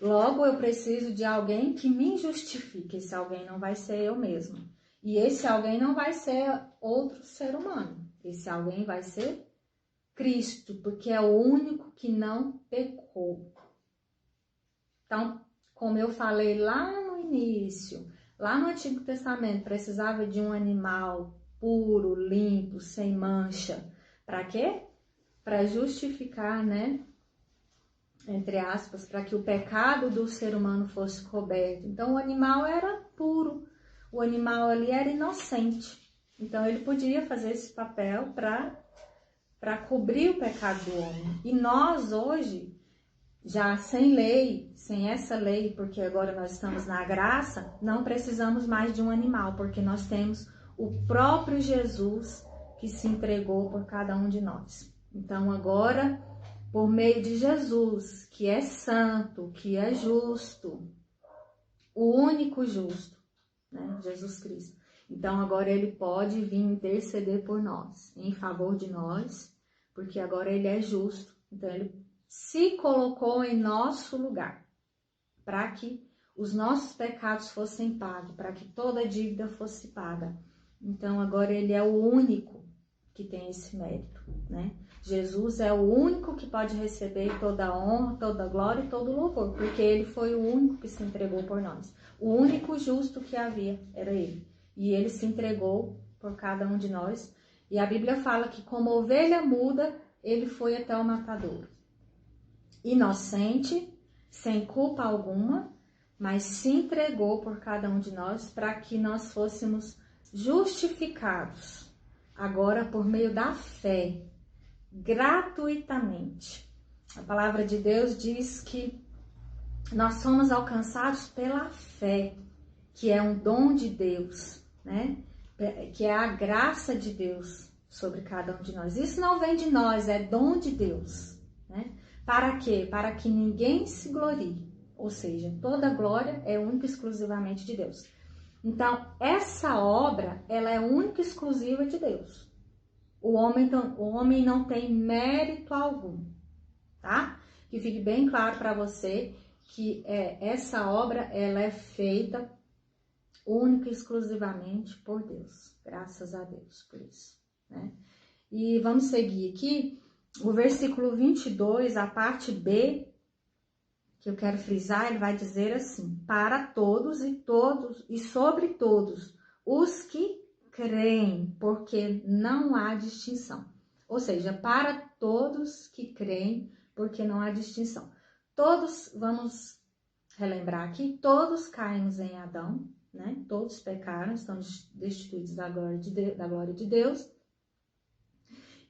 logo eu preciso de alguém que me justifique. Esse alguém não vai ser eu mesma. E esse alguém não vai ser outro ser humano. Esse alguém vai ser Cristo, porque é o único que não pecou. Então, como eu falei lá no início, lá no Antigo Testamento, precisava de um animal puro, limpo, sem mancha. Para quê? Para justificar, né? Entre aspas, para que o pecado do ser humano fosse coberto. Então, o animal era puro, o animal ali era inocente. Então, ele podia fazer esse papel para cobrir o pecado do homem. E nós, hoje, já sem lei, sem essa lei, porque agora nós estamos na graça, não precisamos mais de um animal, porque nós temos o próprio Jesus que se entregou por cada um de nós. Então, agora, por meio de Jesus, que é santo, que é justo, o único justo, né? Jesus Cristo. Então, agora ele pode vir interceder por nós, em favor de nós, porque agora ele é justo. Então, ele se colocou em nosso lugar, para que os nossos pecados fossem pagos, para que toda dívida fosse paga. Então, agora ele é o único que tem esse mérito, né? Jesus é o único que pode receber toda a honra, toda a glória e todo o louvor, porque ele foi o único que se entregou por nós. O único justo que havia era ele. E ele se entregou por cada um de nós. E a Bíblia fala que como ovelha muda, ele foi até o matadouro. Inocente, sem culpa alguma, mas se entregou por cada um de nós para que nós fôssemos justificados, agora por meio da fé, gratuitamente. A palavra de Deus diz que nós somos alcançados pela fé, que é um dom de Deus, né? Que é a graça de Deus sobre cada um de nós. Isso não vem de nós, é dom de Deus, né? Para quê? Para que ninguém se glorie. Ou seja, toda glória é única e exclusivamente de Deus. Então, essa obra, ela é única e exclusiva de Deus. O homem não tem mérito algum, tá? Que fique bem claro para você que essa obra, ela é feita única e exclusivamente por Deus. Graças a Deus por isso, né? E vamos seguir aqui. O versículo 22, a parte B, que eu quero frisar, ele vai dizer assim: para todos e sobre todos os que creem, porque não há distinção. Ou seja, para todos que creem, porque não há distinção. Todos, vamos relembrar aqui, todos caímos em Adão, né? Todos pecaram, estamos destituídos da glória de Deus.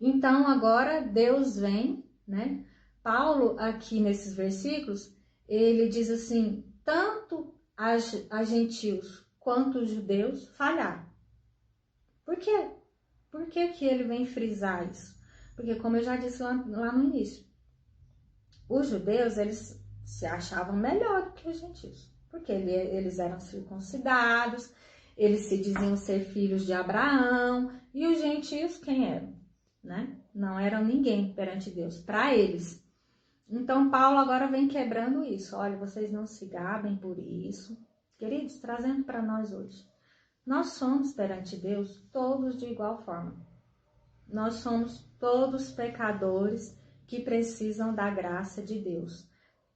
Então, agora Deus vem, né? Paulo, aqui nesses versículos, ele diz assim: tanto as gentios quanto os judeus falharam. Por quê? Por que que ele vem frisar isso? Porque, como eu já disse lá no início, os judeus, eles se achavam melhor do que os gentios. Porque eles eram circuncidados, eles se diziam ser filhos de Abraão. E os gentios, quem eram? Né? Não eram ninguém perante Deus, para eles. Então, Paulo agora vem quebrando isso. Olha, vocês não se gabem por isso. Queridos, trazendo para nós hoje. Nós somos perante Deus todos de igual forma. Nós somos todos pecadores que precisam da graça de Deus.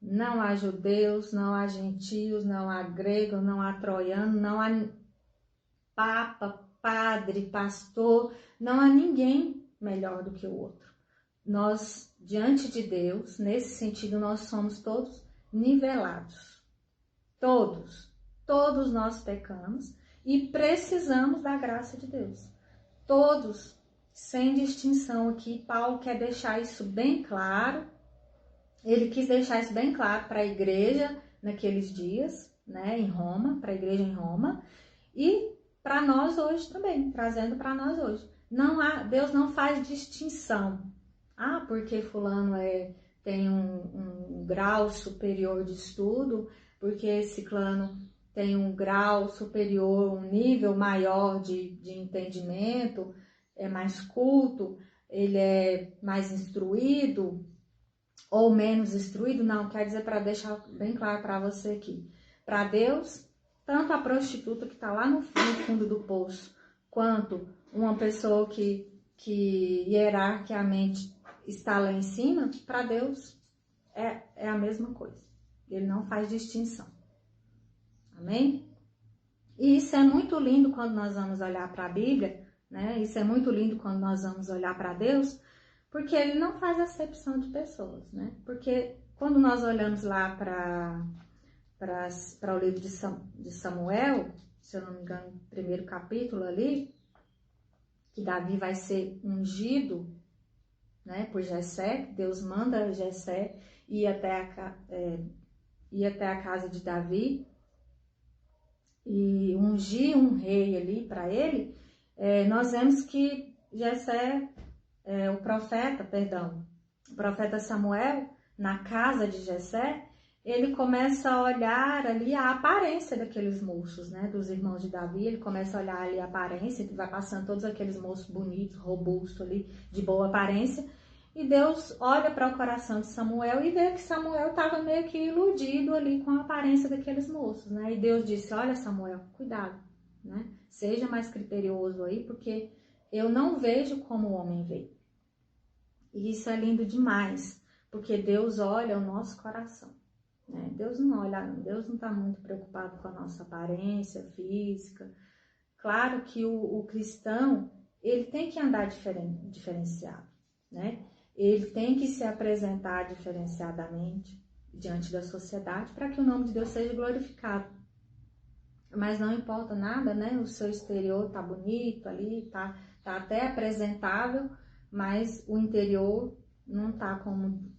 Não há judeus, não há gentios, não há grego, não há troiano, não há papa, padre, pastor, não há ninguém melhor do que o outro. Nós, diante de Deus, nesse sentido, nós somos todos nivelados. Todos nós pecamos e precisamos da graça de Deus. Todos, sem distinção aqui, Paulo quer deixar isso bem claro. Ele quis deixar isso bem claro para a igreja naqueles dias, né, em Roma, para a igreja em Roma, e para nós hoje também, trazendo para nós hoje. Deus não faz distinção. Ah, porque fulano tem um grau superior de estudo, porque ciclano tem um grau superior, um nível maior de entendimento, é mais culto, ele é mais instruído. ou menos instruído, não, quer dizer, para deixar bem claro para você aqui. Para Deus, tanto a prostituta que está lá no fundo do poço, quanto uma pessoa que hierarquicamente está lá em cima, para Deus é a mesma coisa. Ele não faz distinção. Amém? E isso é muito lindo quando nós vamos olhar para a Bíblia, né? Isso é muito lindo quando nós vamos olhar para Deus, porque ele não faz acepção de pessoas, né? Porque quando nós olhamos lá para o livro de Samuel, se eu não me engano, primeiro capítulo ali, que Davi vai ser ungido, né, por Jessé, que Deus manda Jessé ir até a casa de Davi e ungir um rei ali para ele, nós vemos que Jessé, o profeta Samuel, na casa de Jessé, ele começa a olhar ali a aparência daqueles moços, né, dos irmãos de Davi. Ele começa a olhar ali a aparência, que vai passando todos aqueles moços bonitos, robustos ali, de boa aparência. E Deus olha para o coração de Samuel e vê que Samuel estava meio que iludido ali com a aparência daqueles moços, né? E Deus disse, olha Samuel, cuidado, né? Seja mais criterioso aí, porque eu não vejo como o homem vê. E isso é lindo demais, porque Deus olha o nosso coração, né? Deus não está muito preocupado com a nossa aparência física. Claro que o cristão, ele tem que andar diferenciado, né? Ele tem que se apresentar diferenciadamente diante da sociedade para que o nome de Deus seja glorificado. Mas não importa nada, né? O seu exterior tá bonito ali, tá até apresentável, mas o interior não tá como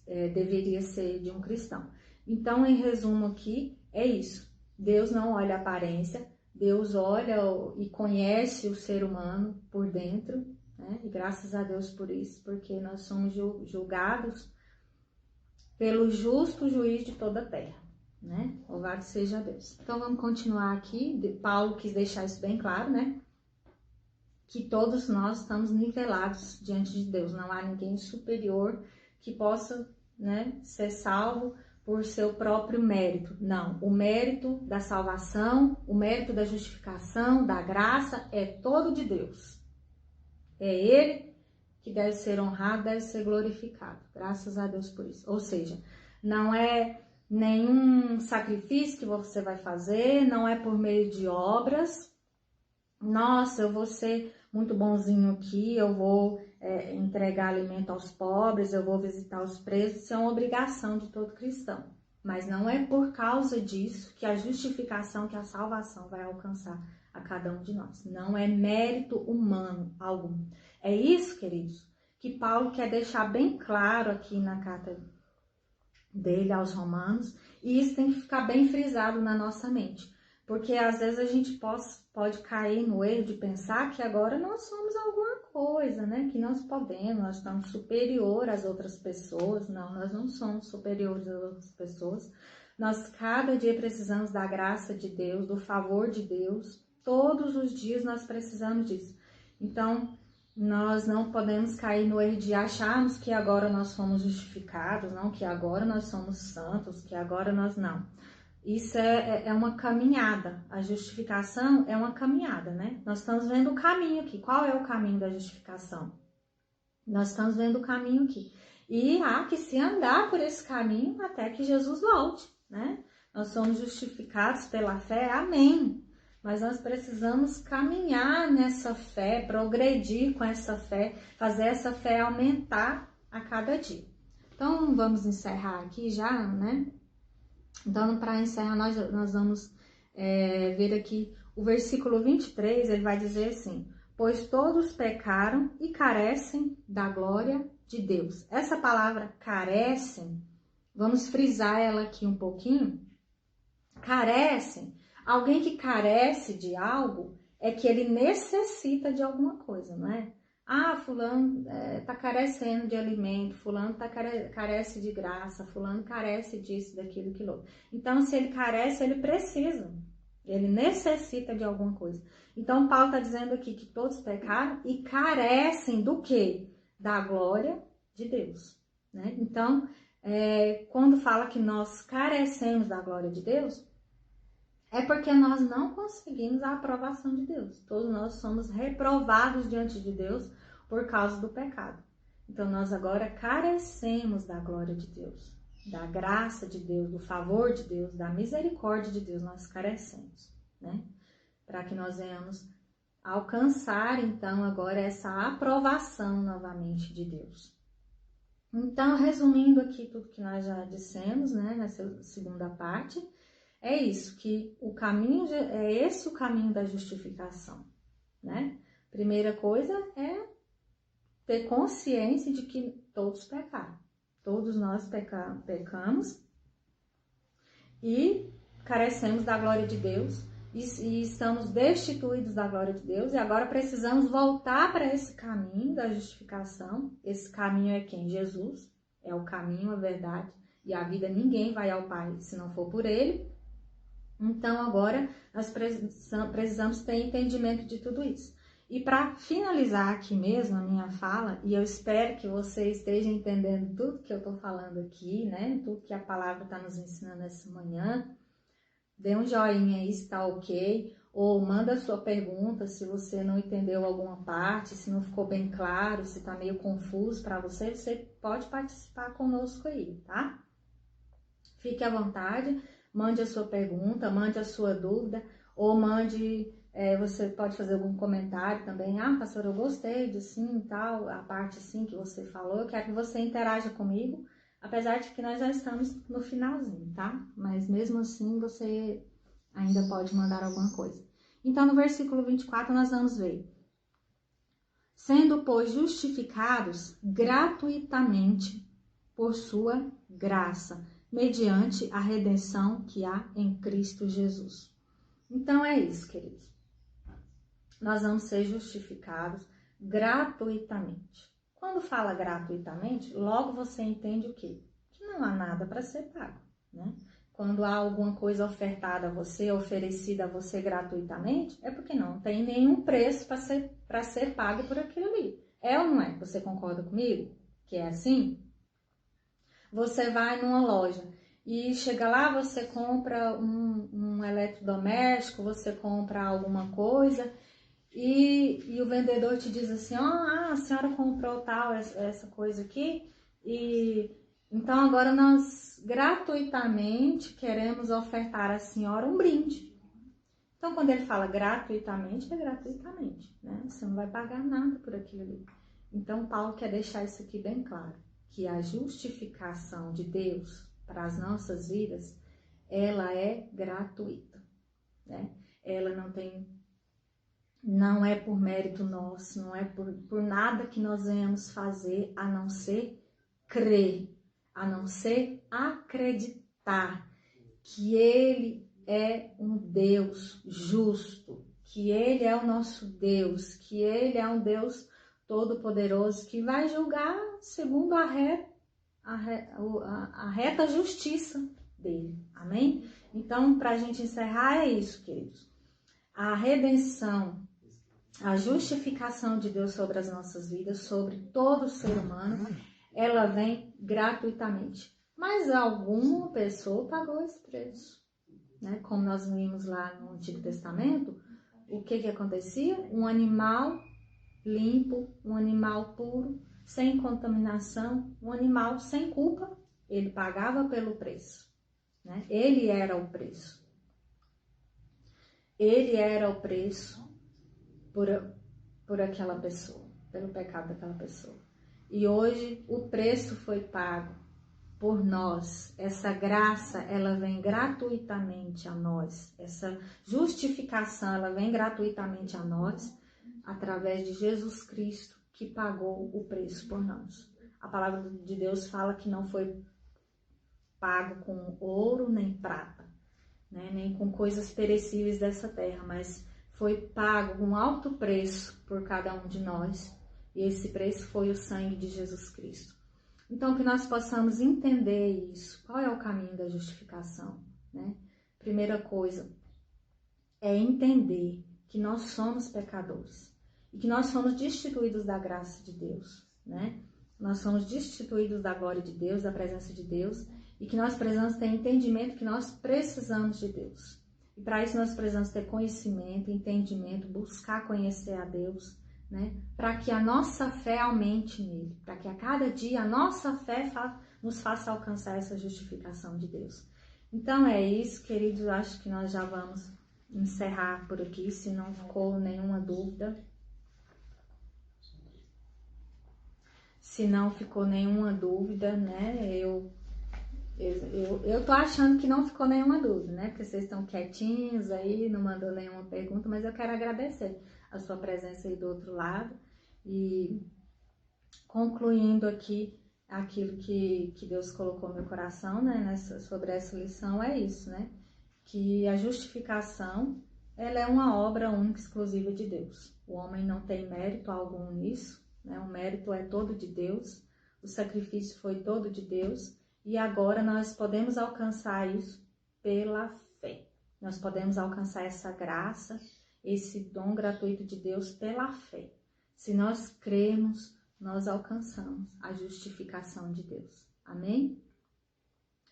deveria ser de um cristão. Então, em resumo aqui, é isso. Deus não olha a aparência, Deus olha e conhece o ser humano por dentro, né? E graças a Deus por isso, porque nós somos julgados pelo justo juiz de toda a terra, né? Louvado seja Deus. Então vamos continuar aqui. Paulo quis deixar isso bem claro, né? Que todos nós estamos nivelados diante de Deus. Não há ninguém superior que possa, né, ser salvo por seu próprio mérito. Não, o mérito da salvação, o mérito da justificação, da graça é todo de Deus. É Ele que deve ser honrado, deve ser glorificado. Graças a Deus por isso. Ou seja, não é nenhum sacrifício que você vai fazer, não é por meio de obras. Nossa, eu vou ser muito bonzinho aqui, eu vou entregar alimento aos pobres, eu vou visitar os presos. Isso é uma obrigação de todo cristão. Mas não é por causa disso que a justificação, que a salvação vai alcançar a cada um de nós. Não é mérito humano algum. É isso, queridos, que Paulo quer deixar bem claro aqui na carta dele aos Romanos, e isso tem que ficar bem frisado na nossa mente, porque às vezes a gente pode cair no erro de pensar que agora nós somos alguma coisa, né? Que nós podemos, nós estamos superior às outras pessoas. Não, nós não somos superiores às outras pessoas. Nós cada dia precisamos da graça de Deus, do favor de Deus. Todos os dias nós precisamos disso. Então, nós não podemos cair no erro de acharmos que agora nós somos justificados, não, que agora nós somos santos, que agora nós não. Isso é uma caminhada. A justificação é uma caminhada, né? Nós estamos vendo o caminho aqui. Qual é o caminho da justificação? Nós estamos vendo o caminho aqui. E há que se andar por esse caminho até que Jesus volte, né? Nós somos justificados pela fé, amém. Mas nós precisamos caminhar nessa fé, progredir com essa fé, fazer essa fé aumentar a cada dia. Então, vamos encerrar aqui já, né? Então, para encerrar, nós vamos ver aqui o versículo 23, ele vai dizer assim: pois todos pecaram e carecem da glória de Deus. Essa palavra carecem, vamos frisar ela aqui um pouquinho. Carecem. Alguém que carece de algo é que ele necessita de alguma coisa, não é? Ah, fulano tá carecendo de alimento, fulano carece de graça, fulano carece disso, daquilo, aquilo outro. Então, se ele carece, ele precisa, ele necessita de alguma coisa. Então, Paulo está dizendo aqui que todos pecaram e carecem do quê? Da glória de Deus. né? Então, quando fala que nós carecemos da glória de Deus, é porque nós não conseguimos a aprovação de Deus. Todos nós somos reprovados diante de Deus por causa do pecado. Então, nós agora carecemos da glória de Deus, da graça de Deus, do favor de Deus, da misericórdia de Deus. Nós carecemos, né? Para que nós venhamos alcançar, então, agora essa aprovação novamente de Deus. Então, resumindo aqui tudo que nós já dissemos, né, nessa segunda parte, é isso, que o caminho, é esse o caminho da justificação, né? Primeira coisa é ter consciência de que todos pecaram. Todos nós pecamos e carecemos da glória de Deus e estamos destituídos da glória de Deus e agora precisamos voltar para esse caminho da justificação. Esse caminho é quem? Jesus. É o caminho, a verdade e a vida. Ninguém vai ao Pai se não for por Ele. Então, agora, nós precisamos ter entendimento de tudo isso. E para finalizar aqui mesmo a minha fala, e eu espero que você esteja entendendo tudo que eu estou falando aqui, né? Tudo que a palavra está nos ensinando essa manhã. Dê um joinha aí se está ok, ou manda a sua pergunta se você não entendeu alguma parte, se não ficou bem claro, se está meio confuso para você, você pode participar conosco aí, tá? Fique à vontade. Mande a sua pergunta, mande a sua dúvida, ou mande, você pode fazer algum comentário também. Ah, pastor, eu gostei de sim e tal, a parte assim que você falou, eu quero que você interaja comigo, apesar de que nós já estamos no finalzinho, tá? Mas mesmo assim, você ainda pode mandar alguma coisa. Então, no versículo 24, nós vamos ver. Sendo, pois, justificados gratuitamente por sua graça, mediante a redenção que há em Cristo Jesus. Então é isso, queridos. Nós vamos ser justificados gratuitamente. Quando fala gratuitamente, logo você entende o quê? Que não há nada para ser pago, né? Quando há alguma coisa ofertada a você, oferecida a você gratuitamente, é porque não tem nenhum preço para ser pago por aquilo ali. É ou não é? Você concorda comigo? Que é assim? Você vai numa loja e chega lá, você compra um eletrodoméstico, você compra alguma coisa e o vendedor te diz assim, a senhora comprou tal, essa coisa aqui, e então agora nós gratuitamente queremos ofertar à senhora um brinde. Então, quando ele fala gratuitamente, é gratuitamente, né? Você não vai pagar nada por aquilo ali. Então, Paulo quer deixar isso aqui bem claro, que a justificação de Deus para as nossas vidas, ela é gratuita, né? Ela não é por mérito nosso, não é por nada que nós venhamos fazer, a não ser crer, a não ser acreditar que Ele é um Deus justo, que Ele é o nosso Deus, que Ele é um Deus todo-poderoso, que vai julgar segundo a reta justiça dele, amém? Então, para a gente encerrar, é isso, queridos. A redenção, a justificação de Deus sobre as nossas vidas, sobre todo ser humano, ela vem gratuitamente. Mas alguma pessoa pagou esse preço, né? Como nós vimos lá no Antigo Testamento, o que acontecia? Um animal limpo, um animal puro, sem contaminação, um animal sem culpa, ele pagava pelo preço, né? Ele era o preço. Ele era o preço por aquela pessoa, pelo pecado daquela pessoa. E hoje o preço foi pago por nós. Essa graça, ela vem gratuitamente a nós. Essa justificação, ela vem gratuitamente a nós, através de Jesus Cristo, que pagou o preço por nós. A palavra de Deus fala que não foi pago com ouro nem prata, né? Nem com coisas perecíveis dessa terra, mas foi pago um alto preço por cada um de nós. E esse preço foi o sangue de Jesus Cristo. Então, que nós possamos entender isso. Qual é o caminho da justificação, né? Primeira coisa é entender que nós somos pecadores e que nós somos destituídos da graça de Deus, né? nós somos destituídos da glória de Deus, da presença de Deus, e que nós precisamos ter entendimento que nós precisamos de Deus. E para isso nós precisamos ter conhecimento, entendimento, buscar conhecer a Deus, né? Para que a nossa fé aumente nele, para que a cada dia a nossa fé nos faça alcançar essa justificação de Deus. Então é isso, queridos, eu acho que nós já vamos encerrar por aqui, se não ficou nenhuma dúvida. Se não ficou nenhuma dúvida, né, eu tô achando que não ficou nenhuma dúvida, né, porque vocês estão quietinhos aí, não mandou nenhuma pergunta, mas eu quero agradecer a sua presença aí do outro lado e concluindo aqui aquilo que Deus colocou no meu coração, né, sobre essa lição, é isso, né, que a justificação, ela é uma obra única e exclusiva de Deus. O homem não tem mérito algum nisso, né? O mérito é todo de Deus, o sacrifício foi todo de Deus, e agora nós podemos alcançar isso pela fé. Nós podemos alcançar essa graça, esse dom gratuito de Deus pela fé. Se nós cremos, nós alcançamos a justificação de Deus. Amém?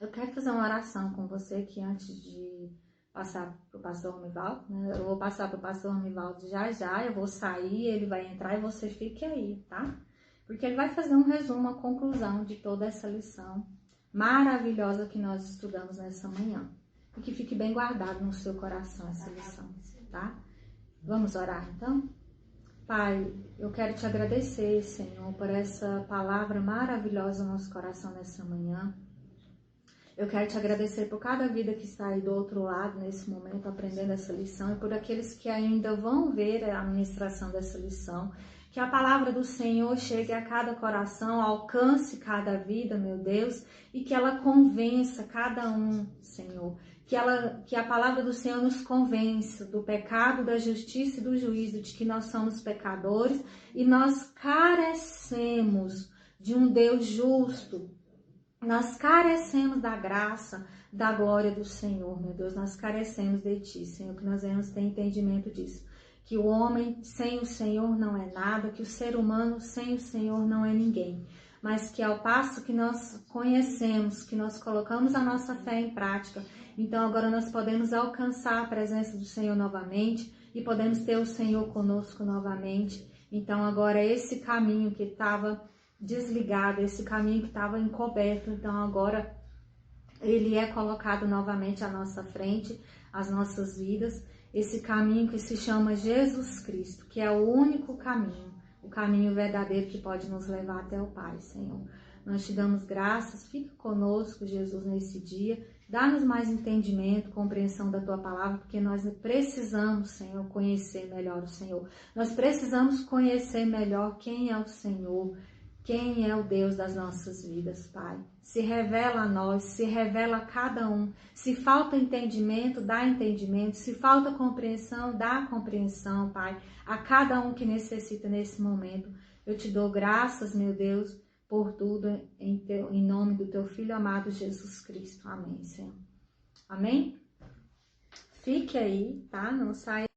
Eu quero fazer uma oração com você aqui antes de passar para o pastor Romivaldo, né? Eu vou passar para o pastor Romivaldo já, eu vou sair, ele vai entrar e você fique aí, tá? Porque ele vai fazer um resumo, uma conclusão de toda essa lição maravilhosa que nós estudamos nessa manhã. E que fique bem guardado no seu coração essa lição, tá? Vamos orar então? Pai, eu quero te agradecer, Senhor, por essa palavra maravilhosa no nosso coração nessa manhã. Eu quero te agradecer por cada vida que está aí do outro lado nesse momento aprendendo essa lição e por aqueles que ainda vão ver a ministração dessa lição. Que a palavra do Senhor chegue a cada coração, alcance cada vida, meu Deus, e que ela convença cada um, Senhor. Que a palavra do Senhor nos convença do pecado, da justiça e do juízo, de que nós somos pecadores e nós carecemos de um Deus justo. Nós carecemos da graça, da glória do Senhor, meu Deus. Nós carecemos de Ti, Senhor, que nós venhamos ter entendimento disso. Que o homem sem o Senhor não é nada, que o ser humano sem o Senhor não é ninguém. Mas que ao passo que nós conhecemos, que nós colocamos a nossa fé em prática, então agora nós podemos alcançar a presença do Senhor novamente e podemos ter o Senhor conosco novamente. Então agora esse caminho que estava desligado, esse caminho que estava encoberto, então agora ele é colocado novamente à nossa frente, às nossas vidas, esse caminho que se chama Jesus Cristo, que é o único caminho, o caminho verdadeiro que pode nos levar até o Pai, Senhor. Nós te damos graças, fica conosco, Jesus, nesse dia, dá-nos mais entendimento, compreensão da Tua palavra, porque nós precisamos, Senhor, conhecer melhor o Senhor. Nós precisamos conhecer melhor quem é o Senhor, quem é o Deus das nossas vidas, Pai. Se revela a nós, se revela a cada um. Se falta entendimento, dá entendimento. Se falta compreensão, dá compreensão, Pai. A cada um que necessita nesse momento. Eu te dou graças, meu Deus, por tudo, em nome do Teu Filho amado Jesus Cristo. Amém, Senhor. Amém? Fique aí, tá? Não saia.